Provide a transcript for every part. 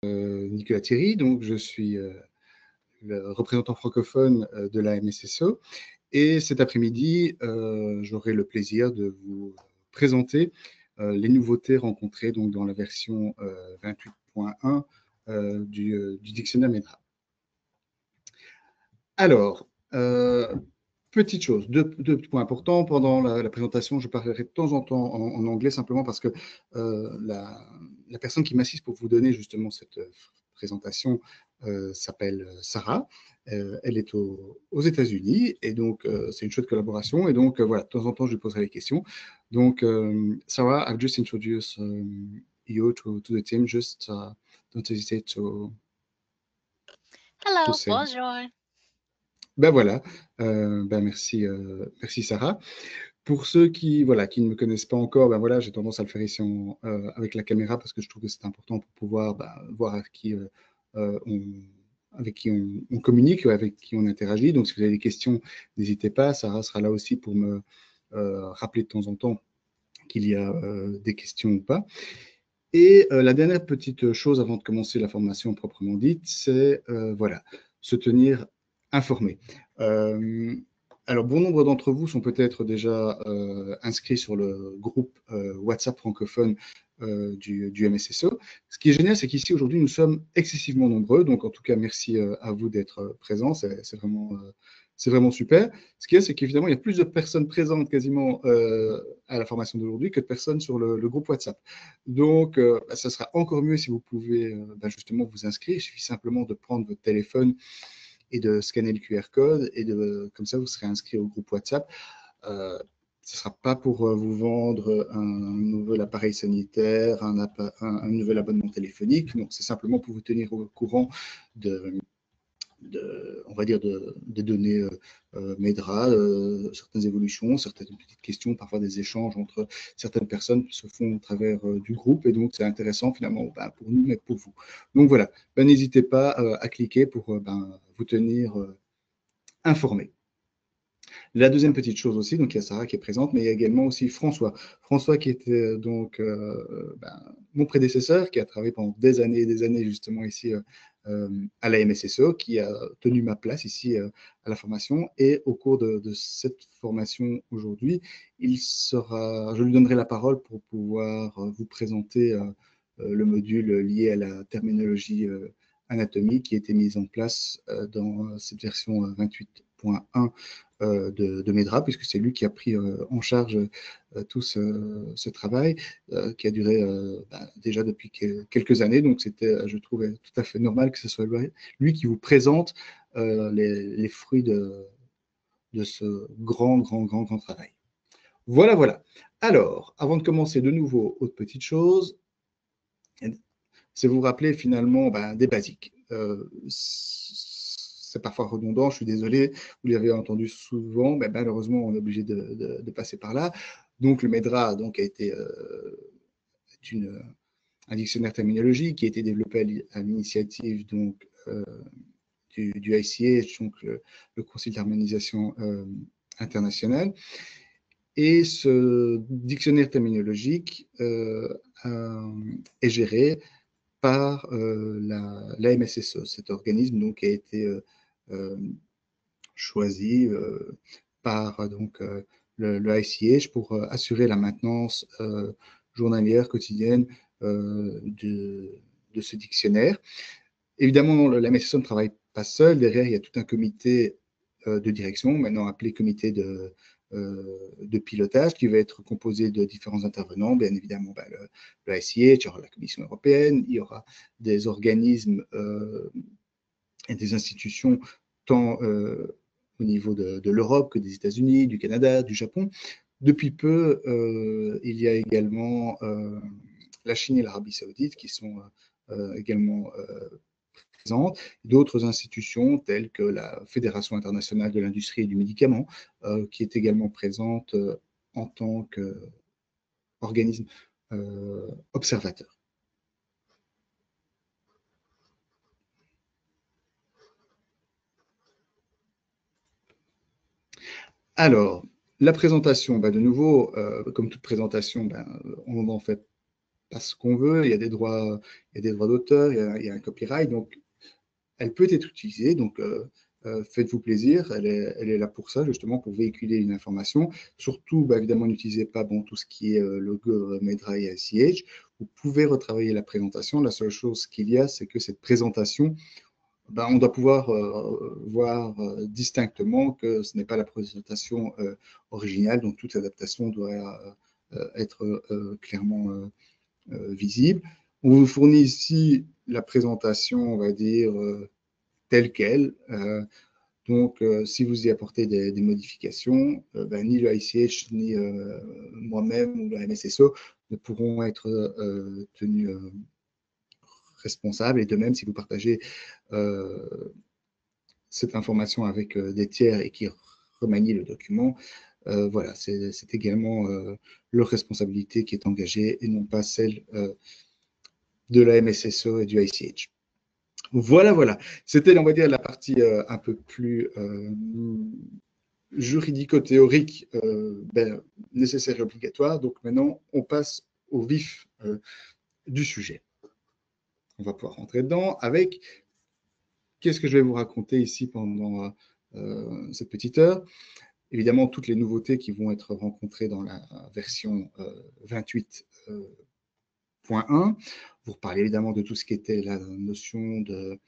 Nicolas Thierry, donc je suis le représentant francophone de la MSSO. Et cet après-midi, j'aurai le plaisir de vous présenter les nouveautés rencontrées donc, dans la version 28.1 du dictionnaire MEDRA. Alors, petite chose, deux points importants. Pendant la présentation, je parlerai de temps en temps en anglais, simplement parce que la personne qui m'assiste pour vous donner justement cette présentation s'appelle Sarah. Elle est aux États-Unis et donc c'est une chouette collaboration. Et donc voilà, de temps en temps, je lui poserai les questions. Donc, Sarah, I've just introduced you to the team. Just don't hesitate to Hello, say. bonjour. Ben voilà, merci, merci Sarah. Pour ceux qui ne me connaissent pas encore, ben voilà, j'ai tendance à le faire ici avec la caméra parce que je trouve que c'est important pour pouvoir voir avec qui on communique, avec qui on interagit. Donc, si vous avez des questions, n'hésitez pas. Sarah sera là aussi pour me rappeler de temps en temps qu'il y a des questions ou pas. Et la dernière petite chose avant de commencer la formation proprement dite, c'est voilà, se tenir informé. Alors, bon nombre d'entre vous sont peut-être déjà inscrits sur le groupe WhatsApp francophone du MSSO. Ce qui est génial, c'est qu'ici, aujourd'hui, nous sommes excessivement nombreux. Donc, en tout cas, merci à vous d'être présents. C'est vraiment super. Ce qu'il y a, c'est qu'évidemment, il y a plus de personnes présentes quasiment à la formation d'aujourd'hui que de personnes sur le groupe WhatsApp. Donc, ça sera encore mieux si vous pouvez justement vous inscrire. Il suffit simplement de prendre votre téléphone et de scanner le QR code et comme ça, vous serez inscrit au groupe WhatsApp. Ce ne sera pas pour vous vendre un nouvel appareil sanitaire, un nouvel abonnement téléphonique. Non, c'est simplement pour vous tenir au courant on va dire des données MEDRA, certaines évolutions, certaines petites questions, parfois des échanges entre certaines personnes qui se font au travers du groupe. Et donc, c'est intéressant finalement pour nous, mais pour vous. Donc voilà, n'hésitez pas à cliquer pour vous tenir informé. La deuxième petite chose aussi, donc il y a Sarah qui est présente, mais il y a également aussi François. François qui était donc mon prédécesseur, qui a travaillé pendant des années et des années justement ici à la MSSO, qui a tenu ma place ici à la formation. Et au cours de cette formation aujourd'hui, je lui donnerai la parole pour pouvoir vous présenter le module lié à la terminologie anatomie qui a été mise en place dans cette version 28.1 de MEDRA, puisque c'est lui qui a pris en charge tout ce travail qui a duré déjà depuis quelques années. Donc, c'était, je trouvais tout à fait normal que ce soit lui qui vous présente les fruits de ce grand travail. Voilà, voilà. Alors, avant de commencer de nouveau, autre petite chose, c'est vous rappeler finalement des basiques. C'est parfois redondant, je suis désolé, vous l'avez entendu souvent, mais malheureusement, on est obligé de passer par là. Donc, le MEDRA donc, a été un dictionnaire terminologique qui a été développé à l'initiative donc, du ICH, donc le Conseil d'harmonisation internationale. Et ce dictionnaire terminologique est géré par la MSSO, cet organisme donc, qui a été choisi par donc, le ICH pour assurer la maintenance journalière, quotidienne de ce dictionnaire. Évidemment, la MSSO ne travaille pas seule. Derrière, il y a tout un comité de direction, maintenant appelé comité de pilotage, qui va être composé de différents intervenants, bien évidemment le ICH, il y aura la Commission européenne, il y aura des organismes et des institutions tant au niveau de l'Europe que des États-Unis, du Canada, du Japon. Depuis peu, il y a également la Chine et l'Arabie saoudite qui sont également présentes, d'autres institutions telles que la Fédération internationale de l'industrie et du médicament, qui est également présente en tant qu'organisme observateur. Alors, la présentation, de nouveau, comme toute présentation, on en fait pas ce qu'on veut, il y a des droits d'auteur, il y a un copyright, donc elle peut être utilisée. Donc, faites-vous plaisir, elle est là pour ça, justement, pour véhiculer une information. Surtout, bah, évidemment, n'utilisez pas tout ce qui est logo Medra et ICH. Vous pouvez retravailler la présentation. La seule chose qu'il y a, c'est que cette présentation, ben, on doit pouvoir voir distinctement que ce n'est pas la présentation originale, donc toute adaptation doit être clairement visible. On vous fournit ici la présentation, on va dire, telle qu'elle. Donc, si vous y apportez des modifications, ben, ni le ICH, ni moi-même ou le MSSO ne pourront être tenus responsables. Et de même, si vous partagez cette information avec des tiers et qui remanient le document, voilà, c'est également leur responsabilité qui est engagée et non pas celle de la MSSO et du ICH. Voilà, voilà. C'était, on va dire, la partie un peu plus juridico-théorique nécessaire et obligatoire. Donc maintenant, on passe au vif du sujet. On va pouvoir rentrer dedans avec qu'est-ce que je vais vous raconter ici pendant cette petite heure. Évidemment, toutes les nouveautés qui vont être rencontrées dans la version 28.1. Vous reparlez évidemment de tout ce qui était la notion de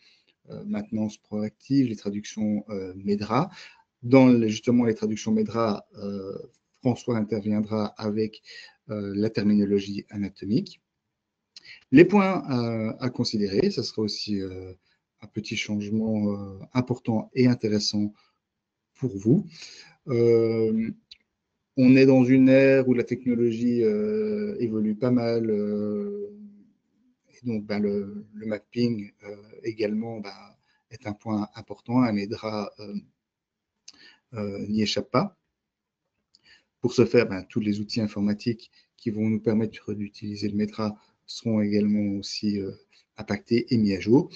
maintenance proactive, les traductions MEDRA. Dans justement les traductions MEDRA, François interviendra avec la terminologie anatomique. Les points à considérer, ce sera aussi un petit changement important et intéressant pour vous. On est dans une ère où la technologie évolue pas mal. Et donc, ben, le mapping également est un point important. Un MEDRA n'y échappe pas. Pour ce faire, ben, tous les outils informatiques qui vont nous permettre d'utiliser le MEDRA seront également aussi impactés et mis à jour.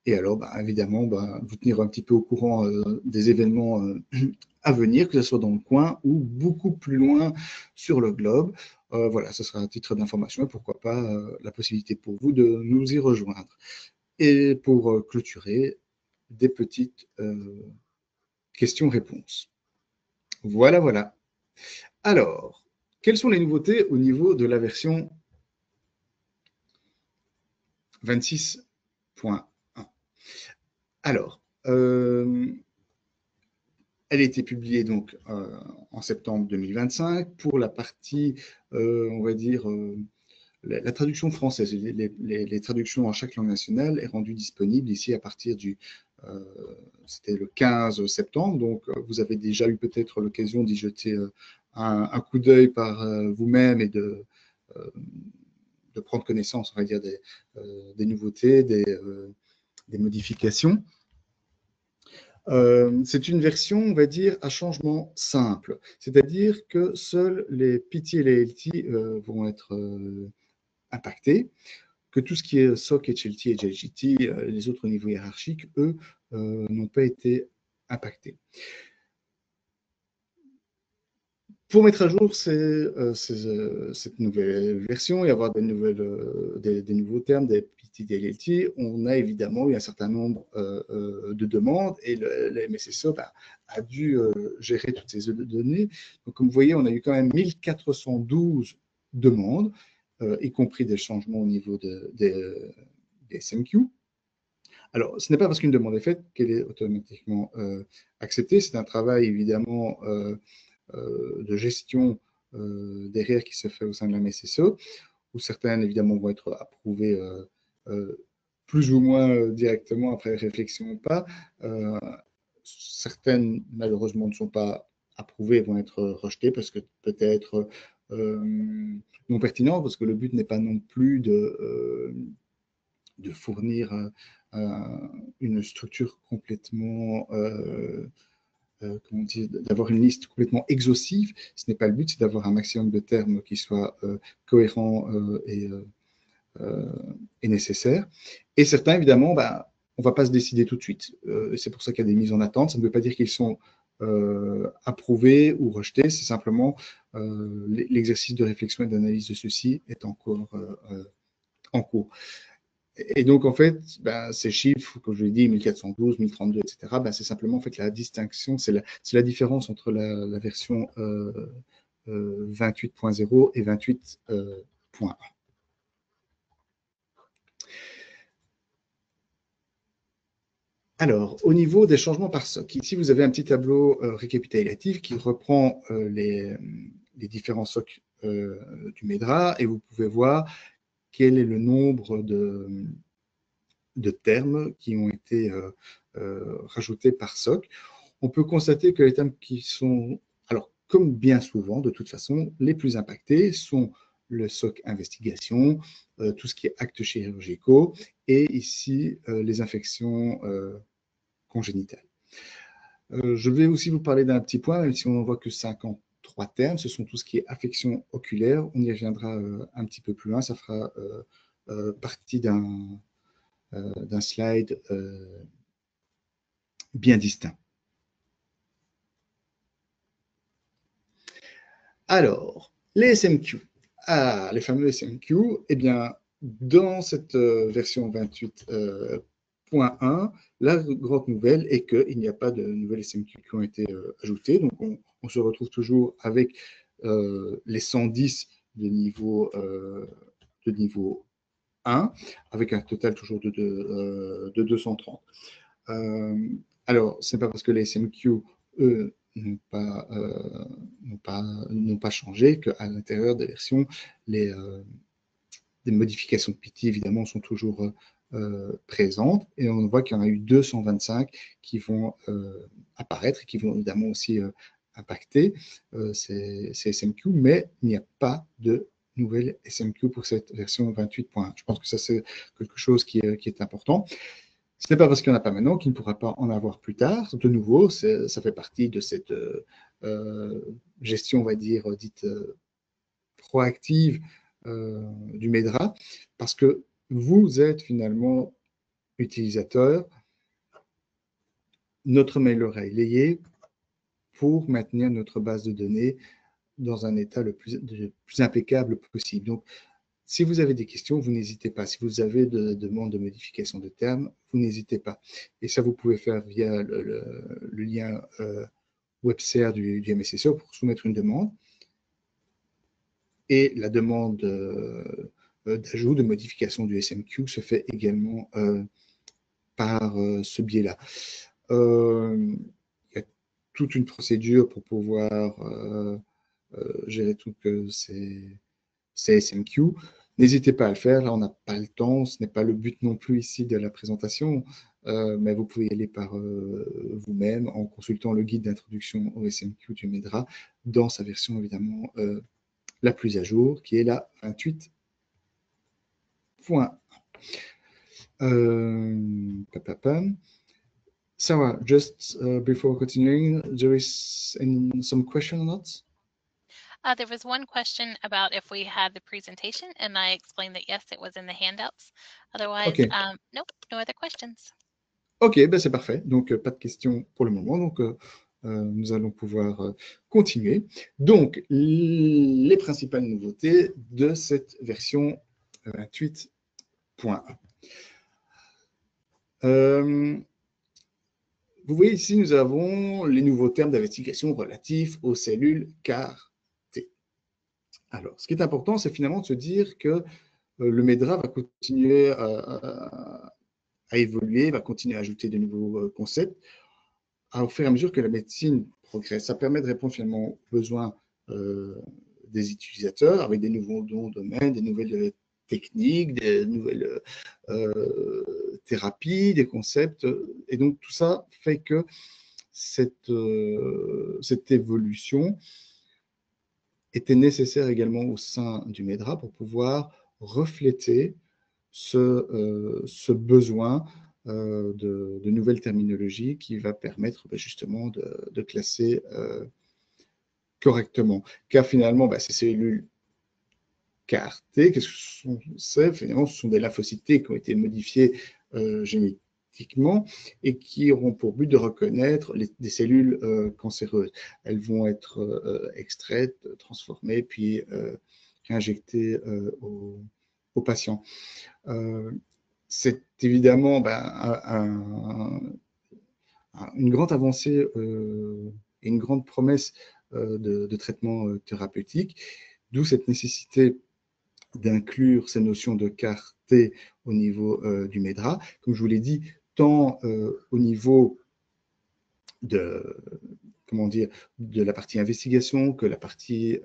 Et alors, ben, évidemment, ben, vous tenir un petit peu au courant des événements à venir, que ce soit dans le coin ou beaucoup plus loin sur le globe. Voilà, ce sera un titre d'information et pourquoi pas la possibilité pour vous de nous y rejoindre. Et pour clôturer, des petites questions-réponses. Voilà, voilà. Alors, quelles sont les nouveautés au niveau de la version 26.1? Alors, elle a été publiée donc en septembre 2025 pour la partie, on va dire, la traduction française. Les traductions en chaque langue nationale est rendue disponible ici à partir du, c'était le 15 septembre, donc vous avez déjà eu peut-être l'occasion d'y jeter un coup d'œil par vous-même et de prendre connaissance, on va dire, des nouveautés, des modifications. C'est une version, on va dire, à changement simple. C'est-à-dire que seuls les PT et les LT vont être impactés, que tout ce qui est SOC, HLT et JLT, les autres niveaux hiérarchiques, eux, n'ont pas été impactés. Pour mettre à jour cette nouvelle version et avoir des nouveaux termes, des petits DLT, on a évidemment eu un certain nombre de demandes et la MSSO a dû gérer toutes ces données. Donc, comme vous voyez, on a eu quand même 1412 demandes, y compris des changements au niveau des SMQ. Alors, ce n'est pas parce qu'une demande est faite qu'elle est automatiquement acceptée. C'est un travail, évidemment, de gestion derrière qui se fait au sein de la MSSO, où certaines, évidemment, vont être approuvées plus ou moins directement après réflexion ou pas. Certaines, malheureusement, ne sont pas approuvées, vont être rejetées parce que peut-être non pertinentes, parce que le but n'est pas non plus de fournir une structure complètement d'avoir une liste complètement exhaustive. Ce n'est pas le but, c'est d'avoir un maximum de termes qui soient cohérents et nécessaires. Et certains, évidemment, on ne va pas se décider tout de suite. C'est pour ça qu'il y a des mises en attente. Ça ne veut pas dire qu'ils sont approuver ou rejeter. C'est simplement l'exercice de réflexion et d'analyse de ceci est encore en cours. Et donc, en fait, ces chiffres, comme je l'ai dit, 1412, 1032, etc., c'est simplement en fait, la distinction, c'est la différence entre la version 28.0 et 28.1. Alors, au niveau des changements par SOC, ici, vous avez un petit tableau récapitulatif qui reprend les différents SOC du MEDRA et vous pouvez voir quel est le nombre de termes qui ont été rajoutés par SOC. On peut constater que les termes qui sont, alors comme bien souvent, de toute façon, les plus impactés sont le SOC investigation, tout ce qui est actes chirurgicaux, et ici, les infections congénitales. Je vais aussi vous parler d'un petit point, même si on n'en voit que 53 termes, ce sont tout ce qui est affection oculaire, on y reviendra un petit peu plus loin, ça fera partie d'un slide bien distinct. Alors, les SMQ. Les fameux SMQ, eh bien, dans cette version 28.1, la grande nouvelle est qu'il n'y a pas de nouvelles SMQ qui ont été ajoutées. Donc, on se retrouve toujours avec les 110 de niveau 1, avec un total toujours de 230. Alors, ce n'est pas parce que les SMQ, eux, n'ont pas changé qu'à l'intérieur des versions, des modifications de PT, évidemment, sont toujours présentes. Et on voit qu'il y en a eu 225 qui vont apparaître et qui vont évidemment aussi impacter ces SMQ, mais il n'y a pas de nouvelle SMQ pour cette version 28.1. Je pense que ça, c'est quelque chose qui est important. Ce n'est pas parce qu'il n'y en a pas maintenant qu'il ne pourra pas en avoir plus tard. De nouveau, ça fait partie de cette gestion, on va dire, dite proactive du MEDRA, parce que vous êtes finalement utilisateur, notre mail leur est relayé pour maintenir notre base de données dans un état le plus impeccable possible. Donc, si vous avez des questions, vous n'hésitez pas. Si vous avez de demandes de modification de termes, vous n'hésitez pas. Et ça, vous pouvez faire via le lien WebSerre du MSSO pour soumettre une demande. Et la demande d'ajout, de modification du SMQ se fait également par ce biais-là. Il y a toute une procédure pour pouvoir gérer toutes ces SMQ. N'hésitez pas à le faire, là on n'a pas le temps, ce n'est pas le but non plus ici de la présentation, mais vous pouvez y aller par vous-même en consultant le guide d'introduction au SMQ du MEDRA dans sa version évidemment la plus à jour, qui est la 28.1. Sarah, just before continuing, there is some question or not? There was one question about if we had the presentation, and I explained that yes, it was in the handouts. Otherwise, okay. Nope, no other questions. Ok, c'est parfait. Donc, pas de questions pour le moment. Donc, nous allons pouvoir continuer. Donc, les principales nouveautés de cette version 28.1. Vous voyez ici, nous avons les nouveaux termes d'investigation relatifs aux cellules CAR T. Alors, ce qui est important, c'est finalement de se dire que le MEDRA va continuer à évoluer, va continuer à ajouter de nouveaux concepts au fur et à mesure que la médecine progresse. Ça permet de répondre finalement aux besoins des utilisateurs avec des nouveaux domaines, des nouvelles techniques, des nouvelles thérapies, des concepts. Et donc, tout ça fait que cette évolution était nécessaire également au sein du MEDRA pour pouvoir refléter ce besoin de nouvelles terminologies qui va permettre justement de classer correctement. Car finalement, ces cellules CAR T, qu'est-ce que c'est? Finalement, ce sont des lymphocytes T qui ont été modifiés génétiquement génétiquement et qui auront pour but de reconnaître des cellules cancéreuses. Elles vont être extraites, transformées, puis injectées aux patients. C'est évidemment une grande avancée et une grande promesse de traitement thérapeutique, d'où cette nécessité d'inclure ces notions de CAR-T au niveau du MEDRA. Comme je vous l'ai dit, tant au niveau de, comment dire, de la partie investigation que la partie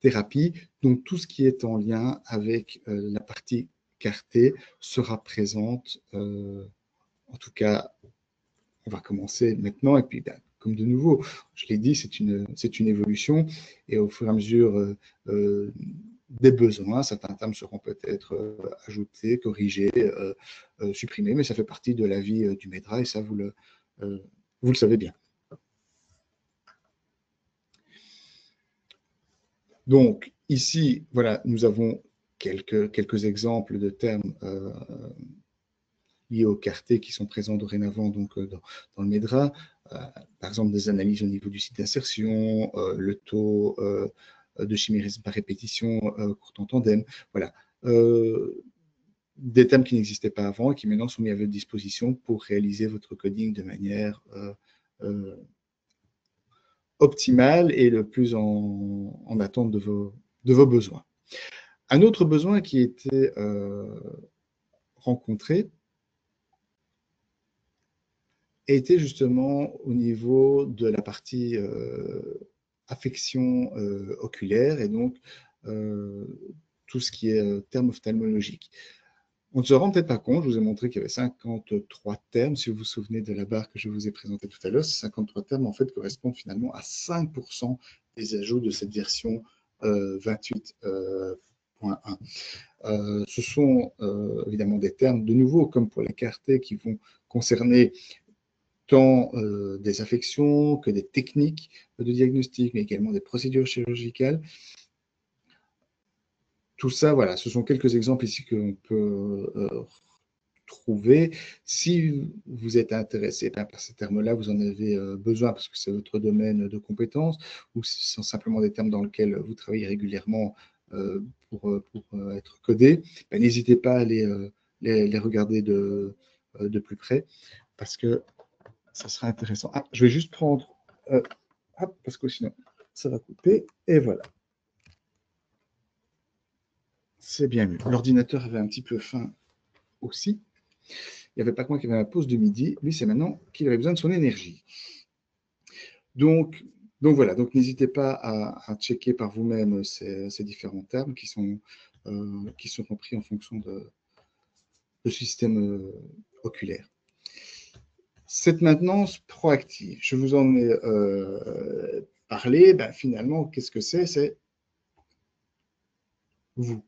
thérapie. Donc, tout ce qui est en lien avec la partie CAR-T sera présente. En tout cas, on va commencer maintenant. Et puis, comme de nouveau, je l'ai dit, c'est une évolution. Et au fur et à mesure des besoins, certains termes seront peut-être ajoutés, corrigés, supprimés, mais ça fait partie de la vie du MEDRA et ça, vous le savez bien. Donc, ici, voilà, nous avons quelques exemples de termes liés au CAR-T qui sont présents dorénavant donc, dans le MEDRA. Par exemple, des analyses au niveau du site d'insertion, le taux de chimérisme par répétition court en tandem. Voilà. Des termes qui n'existaient pas avant et qui maintenant sont mis à votre disposition pour réaliser votre coding de manière optimale et le plus en attente de vos besoins. Un autre besoin qui était rencontré était justement au niveau de la partie affection oculaire et donc tout ce qui est terme ophtalmologique. On ne se rend peut-être pas compte, je vous ai montré qu'il y avait 53 termes, si vous vous souvenez de la barre que je vous ai présentée tout à l'heure, ces 53 termes en fait correspondent finalement à 5% des ajouts de cette version 28.1. Ce sont évidemment des termes, de nouveau, comme pour la CAR-T, qui vont concerner tant des affections que des techniques de diagnostic, mais également des procédures chirurgicales. Tout ça, voilà, ce sont quelques exemples ici qu'on peut trouver. Si vous êtes intéressé par ces termes-là, vous en avez besoin parce que c'est votre domaine de compétence ou ce sont simplement des termes dans lesquels vous travaillez régulièrement pour être codés, n'hésitez pas à les regarder de plus près parce que ça sera intéressant. Ah, je vais juste prendre, parce que sinon ça va couper, et voilà. C'est bien mieux. L'ordinateur avait un petit peu faim aussi. Il n'y avait pas que moi qui avait ma pause de midi. Lui, c'est maintenant qu'il avait besoin de son énergie. Donc voilà. Donc n'hésitez pas à checker par vous-même ces différents termes qui sont compris en fonction de système oculaire. Cette maintenance proactive, je vous en ai parlé. Finalement, qu'est-ce que c'est? C'est vous.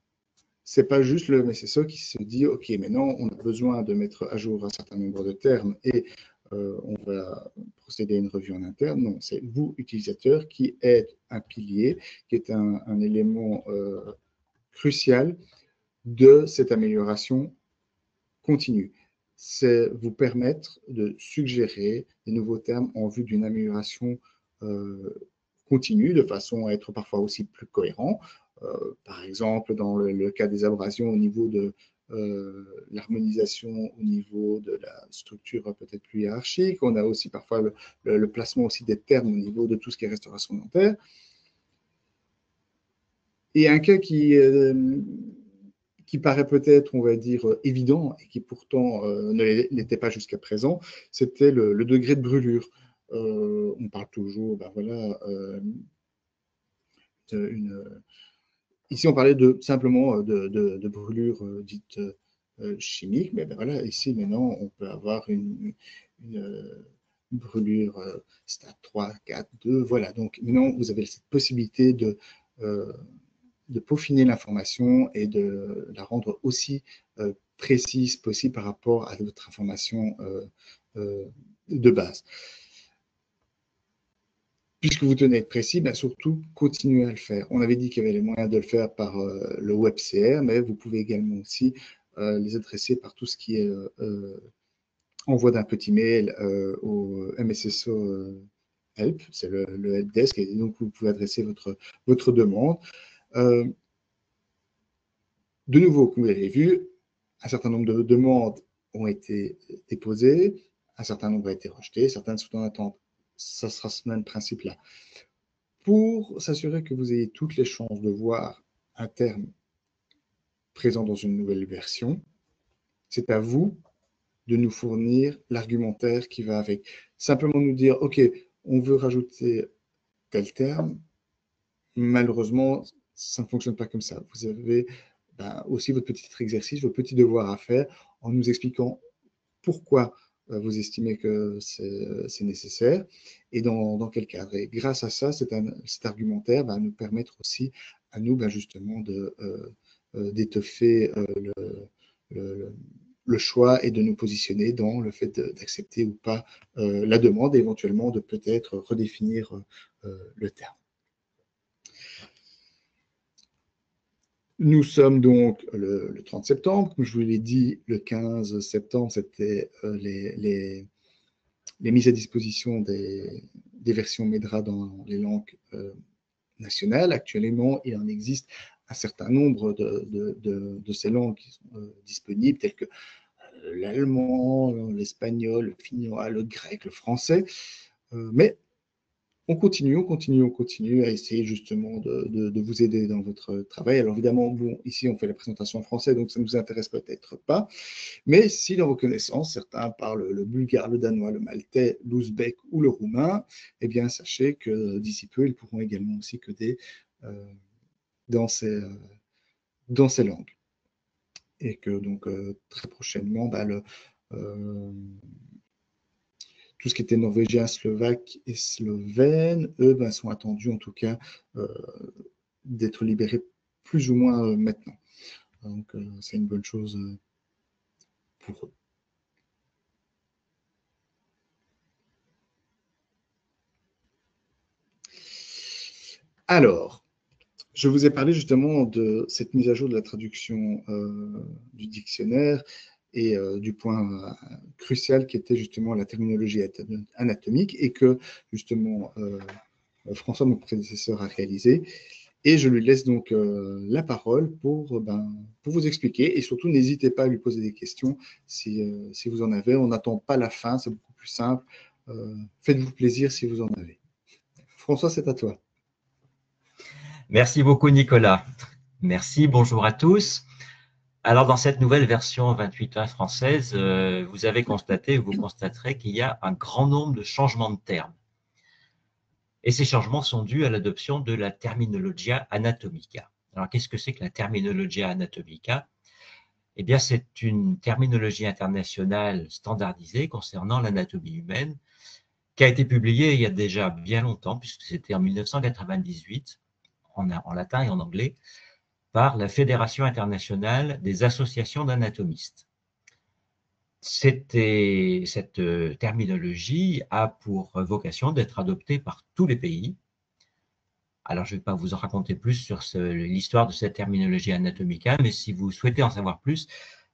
C'est pas juste le MSSO qui se dit, OK, maintenant, on a besoin de mettre à jour un certain nombre de termes et on va procéder à une revue en interne. Non, c'est vous, utilisateur, qui êtes un pilier, qui est un élément crucial de cette amélioration continue. C'est vous permettre de suggérer des nouveaux termes en vue d'une amélioration continue, de façon à être parfois aussi plus cohérent. Par exemple, dans le cas des abrasions au niveau de l'harmonisation, au niveau de la structure peut-être plus hiérarchique. On a aussi parfois le placement aussi des termes au niveau de tout ce qui est restauration dentaire. Et un cas qui paraît peut-être, on va dire, évident et qui pourtant ne l'était pas jusqu'à présent, c'était le degré de brûlure. On parle toujours, voilà, ici, on parlait simplement de brûlure dite chimique, mais voilà, ici, maintenant, on peut avoir une brûlure stade 3, 4, 2, voilà. Donc, maintenant, vous avez cette possibilité de peaufiner l'information et de la rendre aussi précise possible par rapport à votre information de base. Puisque vous tenez à être précis, surtout continuez à le faire. On avait dit qu'il y avait les moyens de le faire par le WebCR, mais vous pouvez également aussi les adresser par tout ce qui est envoi d'un petit mail au MSSO Help, c'est le helpdesk, et donc vous pouvez adresser votre demande. De nouveau, comme vous l'avez vu, un certain nombre de demandes ont été déposées, un certain nombre a été rejeté, certaines sont en attente. Ça sera ce même principe-là. Pour s'assurer que vous ayez toutes les chances de voir un terme présent dans une nouvelle version, c'est à vous de nous fournir l'argumentaire qui va avec. Simplement nous dire, OK, on veut rajouter tel terme, malheureusement, ça ne fonctionne pas comme ça. Vous avez aussi votre petit exercice, votre petit devoir à faire en nous expliquant pourquoi vous estimez que c'est nécessaire et dans quel cadre. Et grâce à ça, cet argumentaire va nous permettre aussi à nous justement d'étoffer le choix et de nous positionner dans le fait d'accepter ou pas la demande et éventuellement de peut-être redéfinir le terme. Nous sommes donc le 30 septembre. Comme je vous l'ai dit, le 15 septembre, c'était les mises à disposition des versions MEDRA dans les langues nationales. Actuellement, il en existe un certain nombre de ces langues qui sont disponibles, telles que l'allemand, l'espagnol, le finnois, le grec, le français. Mais on continue à essayer justement de vous aider dans votre travail. Alors évidemment, bon, ici on fait la présentation en français, donc ça ne nous intéresse peut-être pas. Mais si dans vos connaissances, certains parlent le bulgare, le danois, le maltais, l'ouzbek ou le roumain, eh bien sachez que d'ici peu, ils pourront également aussi coder dans ces langues. Et que donc très prochainement, tout ce qui était norvégien, slovaque et slovène, eux, sont attendus en tout cas d'être libérés plus ou moins maintenant. Donc c'est une bonne chose pour eux. Alors, je vous ai parlé justement de cette mise à jour de la traduction du dictionnaire et du point crucial qui était justement la terminologie anatomique et que justement François, mon prédécesseur, a réalisé. Et je lui laisse donc la parole pour vous expliquer et surtout n'hésitez pas à lui poser des questions si vous en avez. On n'attend pas la fin, c'est beaucoup plus simple. Faites-vous plaisir si vous en avez. François, c'est à toi. Merci beaucoup Nicolas. Merci, bonjour à tous. Alors dans cette nouvelle version 28.1 française, vous avez constaté, vous constaterez qu'il y a un grand nombre de changements de termes. Et ces changements sont dus à l'adoption de la Terminologia Anatomica. Alors qu'est-ce que c'est que la Terminologia Anatomica? Eh bien c'est une terminologie internationale standardisée concernant l'anatomie humaine qui a été publiée il y a déjà bien longtemps, puisque c'était en 1998, en latin et en anglais, par la Fédération internationale des associations d'anatomistes. Cette terminologie a pour vocation d'être adoptée par tous les pays. Alors, je ne vais pas vous en raconter plus sur l'histoire de cette terminologie anatomica, mais si vous souhaitez en savoir plus,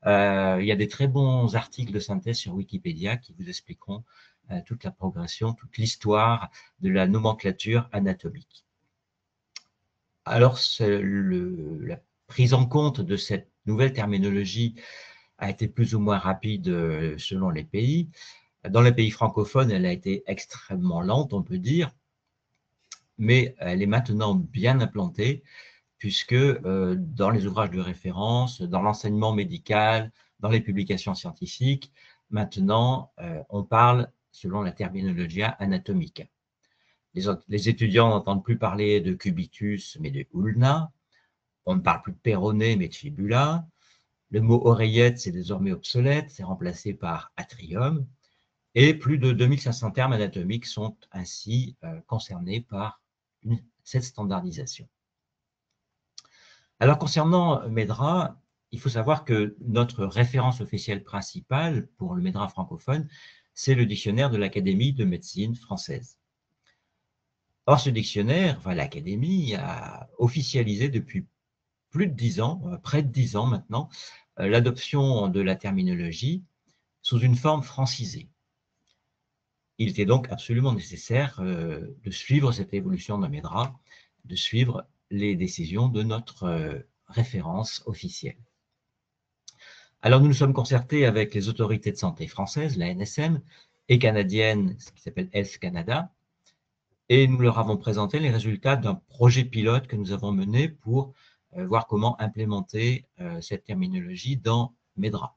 il y a des très bons articles de synthèse sur Wikipédia qui vous expliqueront toute la progression, toute l'histoire de la nomenclature anatomique. Alors, la prise en compte de cette nouvelle terminologie a été plus ou moins rapide selon les pays. Dans les pays francophones, elle a été extrêmement lente, on peut dire, mais elle est maintenant bien implantée, puisque dans les ouvrages de référence, dans l'enseignement médical, dans les publications scientifiques, maintenant, on parle selon la terminologia anatomica. Les étudiants n'entendent plus parler de cubitus, mais de ulna. On ne parle plus de péroné, mais de fibula. Le mot oreillette, c'est désormais obsolète, c'est remplacé par atrium. Et plus de 2500 termes anatomiques sont ainsi concernés par cette standardisation. Alors, concernant MEDRA, il faut savoir que notre référence officielle principale pour le MEDRA francophone, c'est le dictionnaire de l'Académie de médecine française. Or, ce dictionnaire, l'Académie a officialisé depuis plus de 10 ans, près de 10 ans maintenant, l'adoption de la terminologie sous une forme francisée. Il était donc absolument nécessaire de suivre cette évolution dans MEDRA, de suivre les décisions de notre référence officielle. Alors, nous nous sommes concertés avec les autorités de santé françaises, la NSM, et canadienne, ce qui s'appelle Health Canada, et nous leur avons présenté les résultats d'un projet pilote que nous avons mené pour voir comment implémenter cette terminologie dans MEDRA.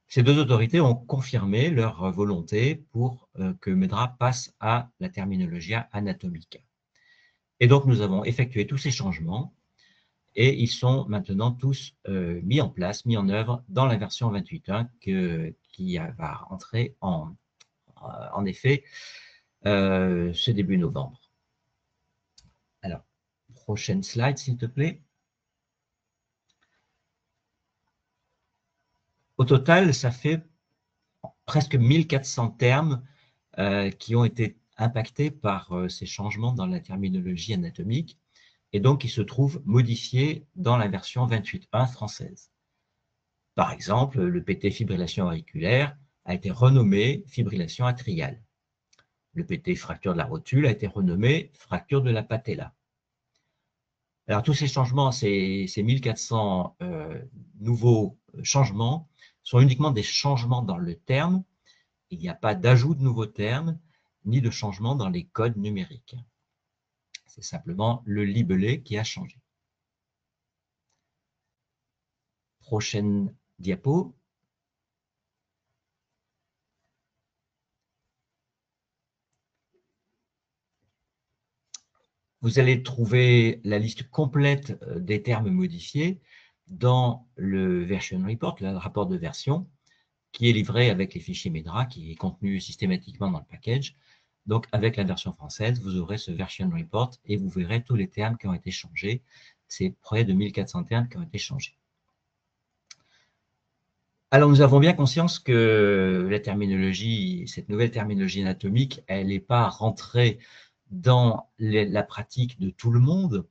Ces deux autorités ont confirmé leur volonté pour que MEDRA passe à la terminologia anatomica. Et donc, nous avons effectué tous ces changements et ils sont maintenant tous mis en place, mis en œuvre dans la version 28.1 qui va entrer en effet ce début novembre. Alors, prochaine slide, s'il te plaît. Au total, ça fait presque 1400 termes qui ont été impactés par ces changements dans la terminologie anatomique et donc qui se trouvent modifiés dans la version 28.1 française. Par exemple, le PT fibrillation auriculaire a été renommé fibrillation atriale. Le PT fracture de la rotule a été renommé fracture de la patella. Alors tous ces changements, ces 1400 nouveaux changements sont uniquement des changements dans le terme. Il n'y a pas d'ajout de nouveaux termes ni de changement dans les codes numériques. C'est simplement le libellé qui a changé. Prochaine diapo. Vous allez trouver la liste complète des termes modifiés dans le version report, le rapport de version, qui est livré avec les fichiers MEDRA, qui est contenu systématiquement dans le package. Donc, avec la version française, vous aurez ce version report et vous verrez tous les termes qui ont été changés. C'est près de 1400 termes qui ont été changés. Alors, nous avons bien conscience que la terminologie, cette nouvelle terminologie anatomique, elle n'est pas rentrée dans la pratique de tout le monde,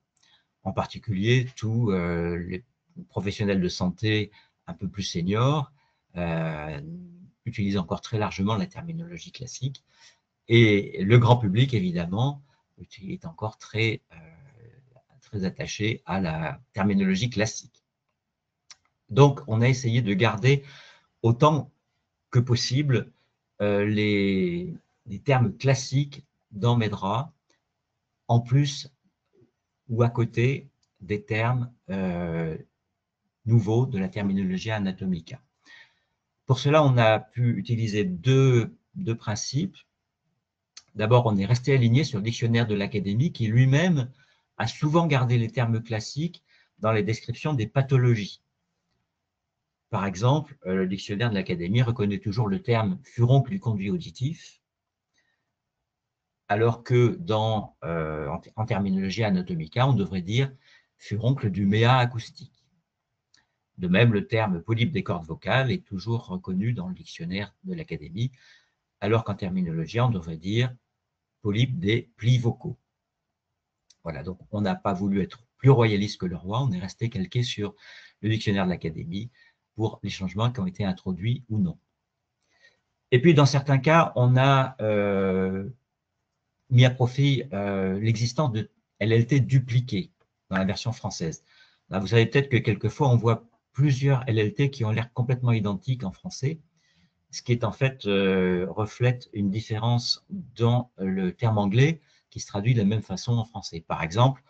en particulier tous les professionnels de santé un peu plus seniors, utilisent encore très largement la terminologie classique. Et le grand public, évidemment, est encore très attaché à la terminologie classique. Donc, on a essayé de garder autant que possible les termes classiques dans MEDRA, en plus ou à côté des termes nouveaux de la terminologie anatomica. Pour cela, on a pu utiliser deux principes. D'abord, on est resté aligné sur le dictionnaire de l'Académie qui lui-même a souvent gardé les termes classiques dans les descriptions des pathologies. Par exemple, le dictionnaire de l'Académie reconnaît toujours le terme furoncle du conduit auditif, alors que en terminologie anatomica, on devrait dire furoncle du méa acoustique. De même, le terme polype des cordes vocales est toujours reconnu dans le dictionnaire de l'Académie, alors qu'en terminologie, on devrait dire polype des plis vocaux. Voilà, donc on n'a pas voulu être plus royaliste que le roi, on est resté calqué sur le dictionnaire de l'Académie pour les changements qui ont été introduits ou non. Et puis, dans certains cas, on a mis à profit l'existence de LLT dupliquées dans la version française. Là, vous savez peut-être que quelquefois, on voit plusieurs LLT qui ont l'air complètement identiques en français, ce qui est en fait reflète une différence dans le terme anglais qui se traduit de la même façon en français. Par exemple,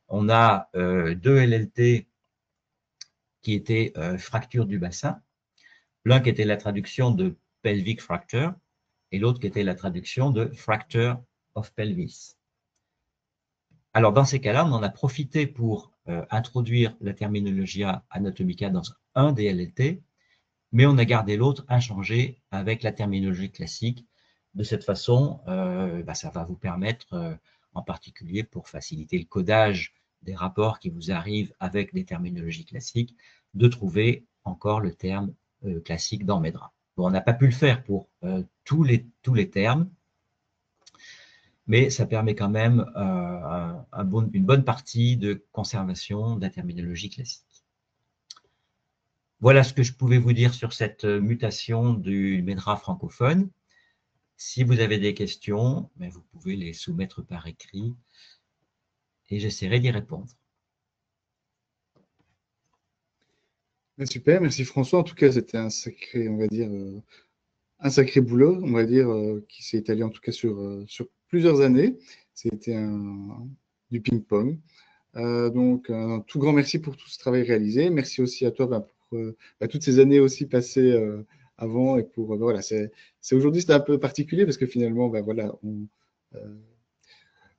on a deux LLT qui étaient fracture du bassin, l'un qui était la traduction de pelvic fracture et l'autre qui était la traduction de fracture of pelvis. Alors, dans ces cas-là, on en a profité pour introduire la terminologia anatomica dans un des LLT, mais on a gardé l'autre inchangé avec la terminologie classique. De cette façon, ça va vous permettre, en particulier pour faciliter le codage des rapports qui vous arrivent avec des terminologies classiques, de trouver encore le terme classique dans MEDRA. Bon, on n'a pas pu le faire pour tous les termes, mais ça permet quand même une bonne partie de conservation de la terminologie classique. Voilà ce que je pouvais vous dire sur cette mutation du MEDRA francophone. Si vous avez des questions, vous pouvez les soumettre par écrit et j'essaierai d'y répondre. Super, merci François. En tout cas, c'était un sacré, on va dire, un sacré boulot, on va dire, qui s'est étalé en tout cas sur plusieurs années. C'était du ping-pong. Donc, un tout grand merci pour tout ce travail réalisé. Merci aussi à toi pour toutes ces années aussi passées avant et pour voilà, aujourd'hui c'était un peu particulier parce que finalement, voilà,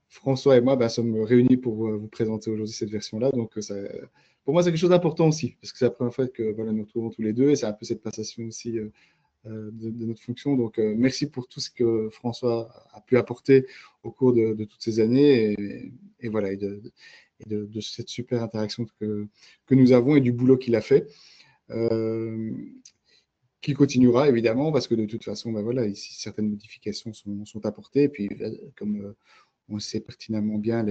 François et moi sommes réunis pour vous présenter aujourd'hui cette version-là. Donc, pour moi, c'est quelque chose d'important aussi parce que c'est la première fois que voilà, nous nous retrouvons tous les deux et c'est un peu cette passation aussi de notre fonction. Donc, merci pour tout ce que François a pu apporter au cours de toutes ces années et voilà, et de cette super interaction que nous avons et du boulot qu'il a fait, qui continuera évidemment parce que de toute façon, voilà, ici, certaines modifications sont apportées. Et puis, comme on le sait pertinemment bien,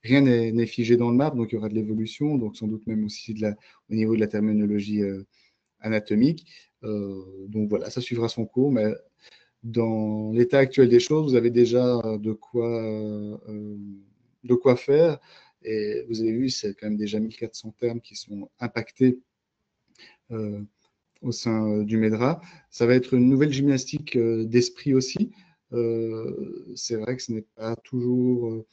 rien n'est figé dans le marbre, donc il y aura de l'évolution, donc sans doute même aussi au niveau de la terminologie anatomique. Donc voilà, ça suivra son cours, mais dans l'état actuel des choses, vous avez déjà de quoi faire. Et vous avez vu, c'est quand même déjà 1400 termes qui sont impactés au sein du MEDRA. Ça va être une nouvelle gymnastique d'esprit aussi. C'est vrai que ce n'est pas toujours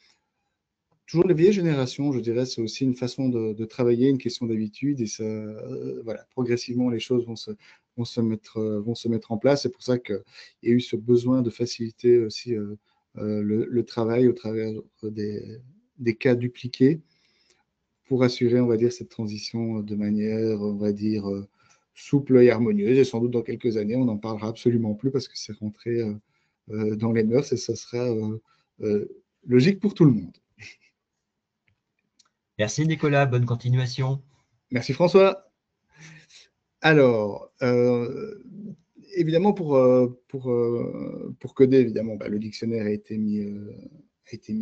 les vieilles générations, je dirais, c'est aussi une façon de travailler, une question d'habitude, et ça, voilà, progressivement les choses vont se mettre en place. C'est pour ça qu'il y a eu ce besoin de faciliter aussi le travail au travers des cas dupliqués pour assurer, on va dire, cette transition de manière, on va dire, souple et harmonieuse. Et sans doute dans quelques années, on n'en parlera absolument plus parce que c'est rentré dans les mœurs et ça sera logique pour tout le monde. Merci Nicolas, bonne continuation. Merci François. Alors, évidemment, pour coder, évidemment, le dictionnaire a été mis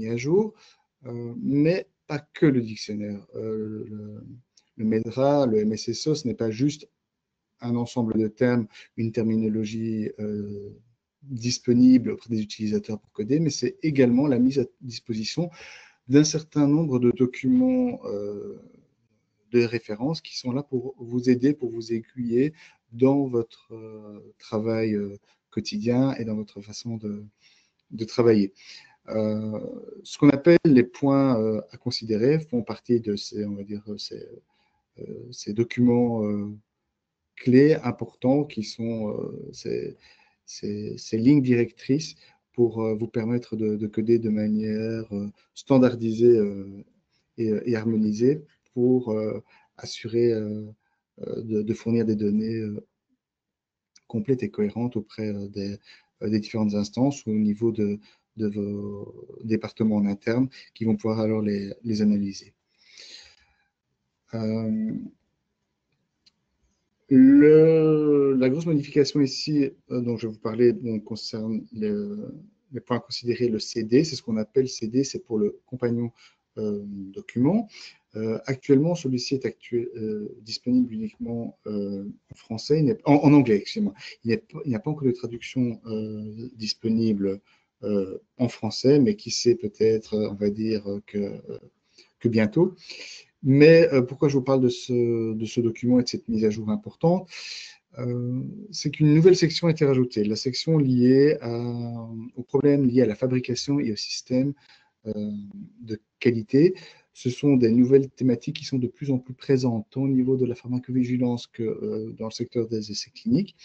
à jour, mais pas que le dictionnaire. Le MEDRA, le MSSO, ce n'est pas juste un ensemble de termes, une terminologie disponible auprès des utilisateurs pour coder, mais c'est également la mise à disposition d'un certain nombre de documents de références qui sont là pour vous aider, pour vous aiguiller dans votre travail quotidien et dans votre façon de travailler. Ce qu'on appelle les points à considérer font partie de ces, on va dire, ces documents clés importants qui sont ces lignes directrices pour vous permettre de coder de manière standardisée et harmonisée pour assurer de fournir des données complètes et cohérentes auprès des différentes instances ou au niveau de vos départements en interne qui vont pouvoir alors les analyser. La grosse modification ici dont je vais vous parler concerne les points à considérer, le CD, c'est ce qu'on appelle CD, c'est pour le compagnon document. Actuellement, celui-ci est disponible uniquement en français, en anglais, excusez-moi. Il n'y a pas encore de traduction disponible en français, mais qui sait peut-être, on va dire, que bientôt. Mais pourquoi je vous parle de ce document et de cette mise à jour importante, c'est qu'une nouvelle section a été rajoutée, la section liée aux problèmes liés à la fabrication et au système de qualité. Ce sont des nouvelles thématiques qui sont de plus en plus présentes, tant au niveau de la pharmacovigilance que dans le secteur des essais cliniques.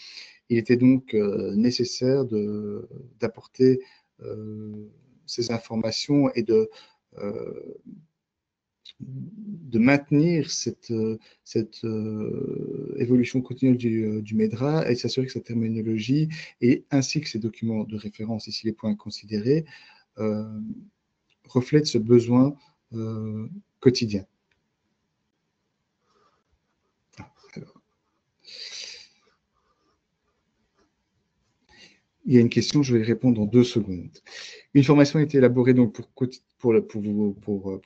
Il était donc nécessaire d'apporter ces informations et de maintenir cette évolution continue du MEDRA et s'assurer que sa terminologie et ainsi que ses documents de référence, ici les points considérés, reflètent ce besoin quotidien. Alors, il y a une question, je vais y répondre en 2 secondes. Une formation a été élaborée donc pour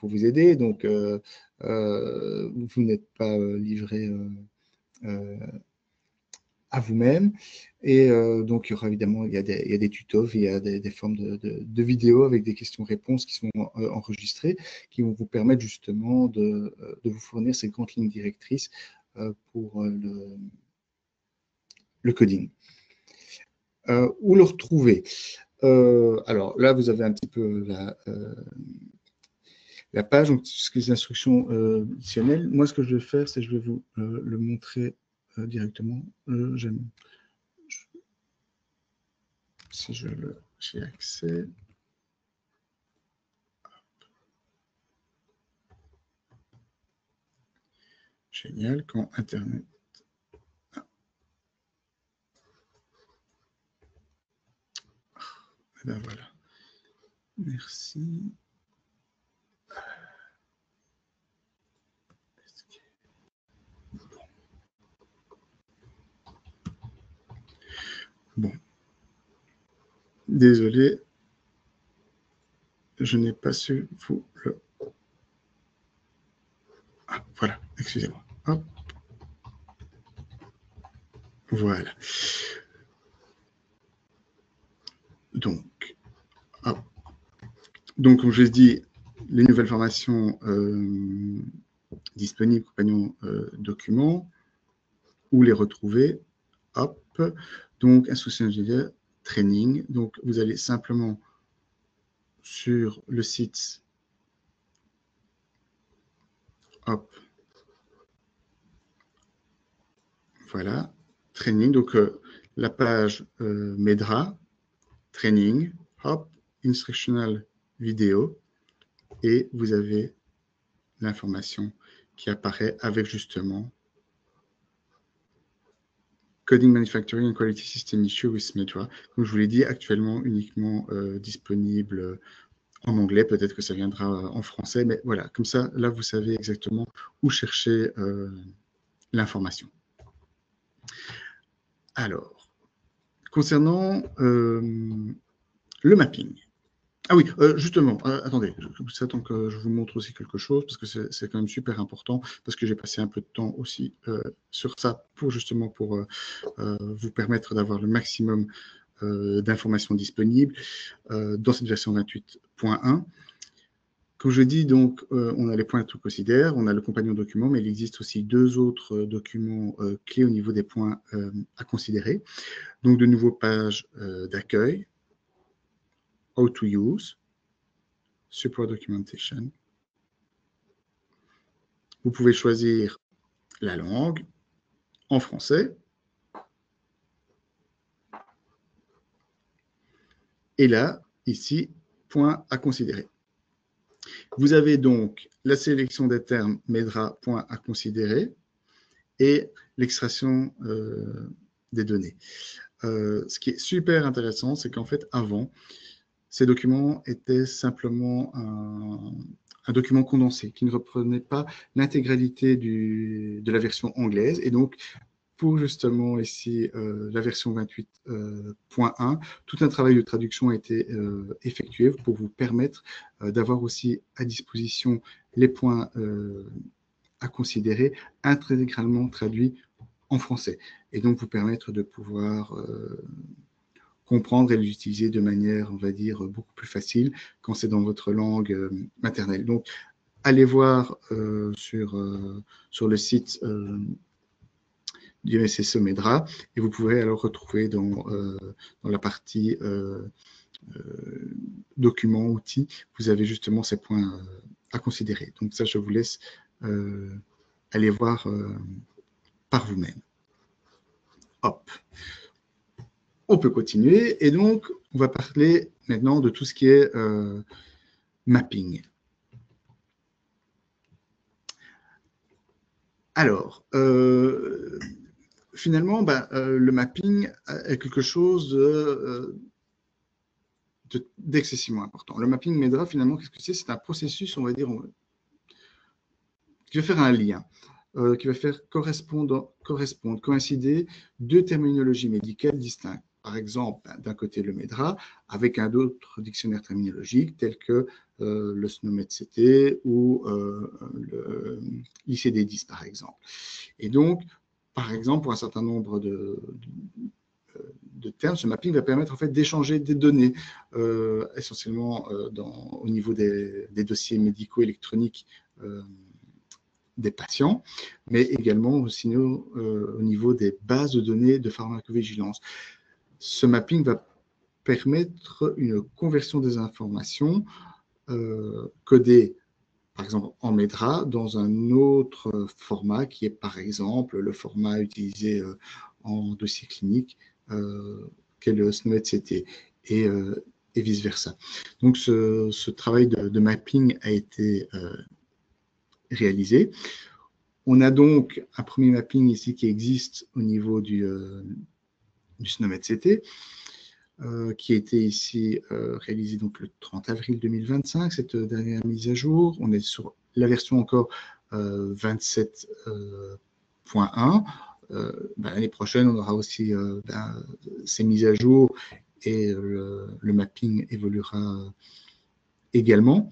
vous aider. Donc, vous n'êtes pas livré à vous-même. Et donc, il y aura évidemment, il y a des tutos, il y a des formes de vidéos avec des questions-réponses qui sont enregistrées, qui vont vous permettre justement de vous fournir ces grandes lignes directrices pour le coding. Où le retrouver? Alors là, vous avez un petit peu la page, donc ce qui est les instructions additionnelles. Moi, ce que je vais faire, c'est que je vais vous le montrer directement. Si j'ai accès. Génial, quand Internet. Et ben voilà. Merci. Bon. Désolé. Je n'ai pas su vous le... Ah, voilà, excusez-moi. Hop. Voilà. Donc, hop. Donc, comme je l'ai dit, les nouvelles formations disponibles, compagnons documents, où les retrouver. Hop. Donc, instruction ingénieur, training. Donc, vous allez simplement sur le site. Hop. Voilà. Training. Donc, la page MEDRA, training, hop, instructional vidéo. Et vous avez l'information qui apparaît avec justement Coding Manufacturing and Quality System Issue with MEDRA. Comme je vous l'ai dit, actuellement uniquement disponible en anglais. Peut-être que ça viendra en français, mais voilà, comme ça, là, vous savez exactement où chercher l'information. Alors, concernant le mapping. Ah oui, justement, attendez, ça tant que je vous montre aussi quelque chose, parce que c'est quand même super important, parce que j'ai passé un peu de temps aussi sur ça, pour justement vous permettre d'avoir le maximum d'informations disponibles dans cette version 28.1. Comme je dis, donc, on a les points tout considère, on a le compagnon document, mais il existe aussi deux autres documents clés au niveau des points à considérer. Donc, de nouveau, pages d'accueil, how to use, support documentation. Vous pouvez choisir la langue en français. Et là, ici, point à considérer. Vous avez donc la sélection des termes MEDRA, point à considérer, et l'extraction des données. Ce qui est super intéressant, c'est qu'en fait, avant, ces documents étaient simplement un document condensé qui ne reprenait pas l'intégralité de la version anglaise. Et donc, pour justement ici la version 28.1, tout un travail de traduction a été effectué pour vous permettre d'avoir aussi à disposition les points à considérer intégralement traduits en français, et donc vous permettre de pouvoir comprendre et l'utiliser de manière, on va dire, beaucoup plus facile quand c'est dans votre langue maternelle. Donc, allez voir sur le site du MSSE MEDRA, et vous pourrez alors retrouver dans la partie documents, outils, vous avez justement ces points à considérer. Donc ça, je vous laisse aller voir par vous-même. Hop. On peut continuer, et donc on va parler maintenant de tout ce qui est mapping. Alors, finalement, le mapping est quelque chose d'excessivement important. Le mapping MEDRA, finalement, qu'est-ce que c'est? C'est un processus, on va dire, qui va faire un lien, qui va faire correspondre, coïncider deux terminologies médicales distinctes. Par exemple, d'un côté le MEDRA, avec un autre dictionnaire terminologique tel que le SNOMED-CT ou l'ICD-10, par exemple. Et donc, par exemple, pour un certain nombre de termes, ce mapping va permettre en fait d'échanger des données, essentiellement au niveau des dossiers médicaux électroniques des patients, mais également aussi au niveau des bases de données de pharmacovigilance. Ce mapping va permettre une conversion des informations codées, par exemple en MEDRA, dans un autre format qui est par exemple le format utilisé en dossier clinique, qu'est le SNOMED-CT, et vice-versa. Donc ce travail de mapping a été réalisé. On a donc un premier mapping ici qui existe au niveau du SNOMED-CT, qui a été ici réalisé donc le 30 avril 2025, cette dernière mise à jour. On est sur la version encore 27.1. L'année prochaine, on aura aussi ces mises à jour et le mapping évoluera également.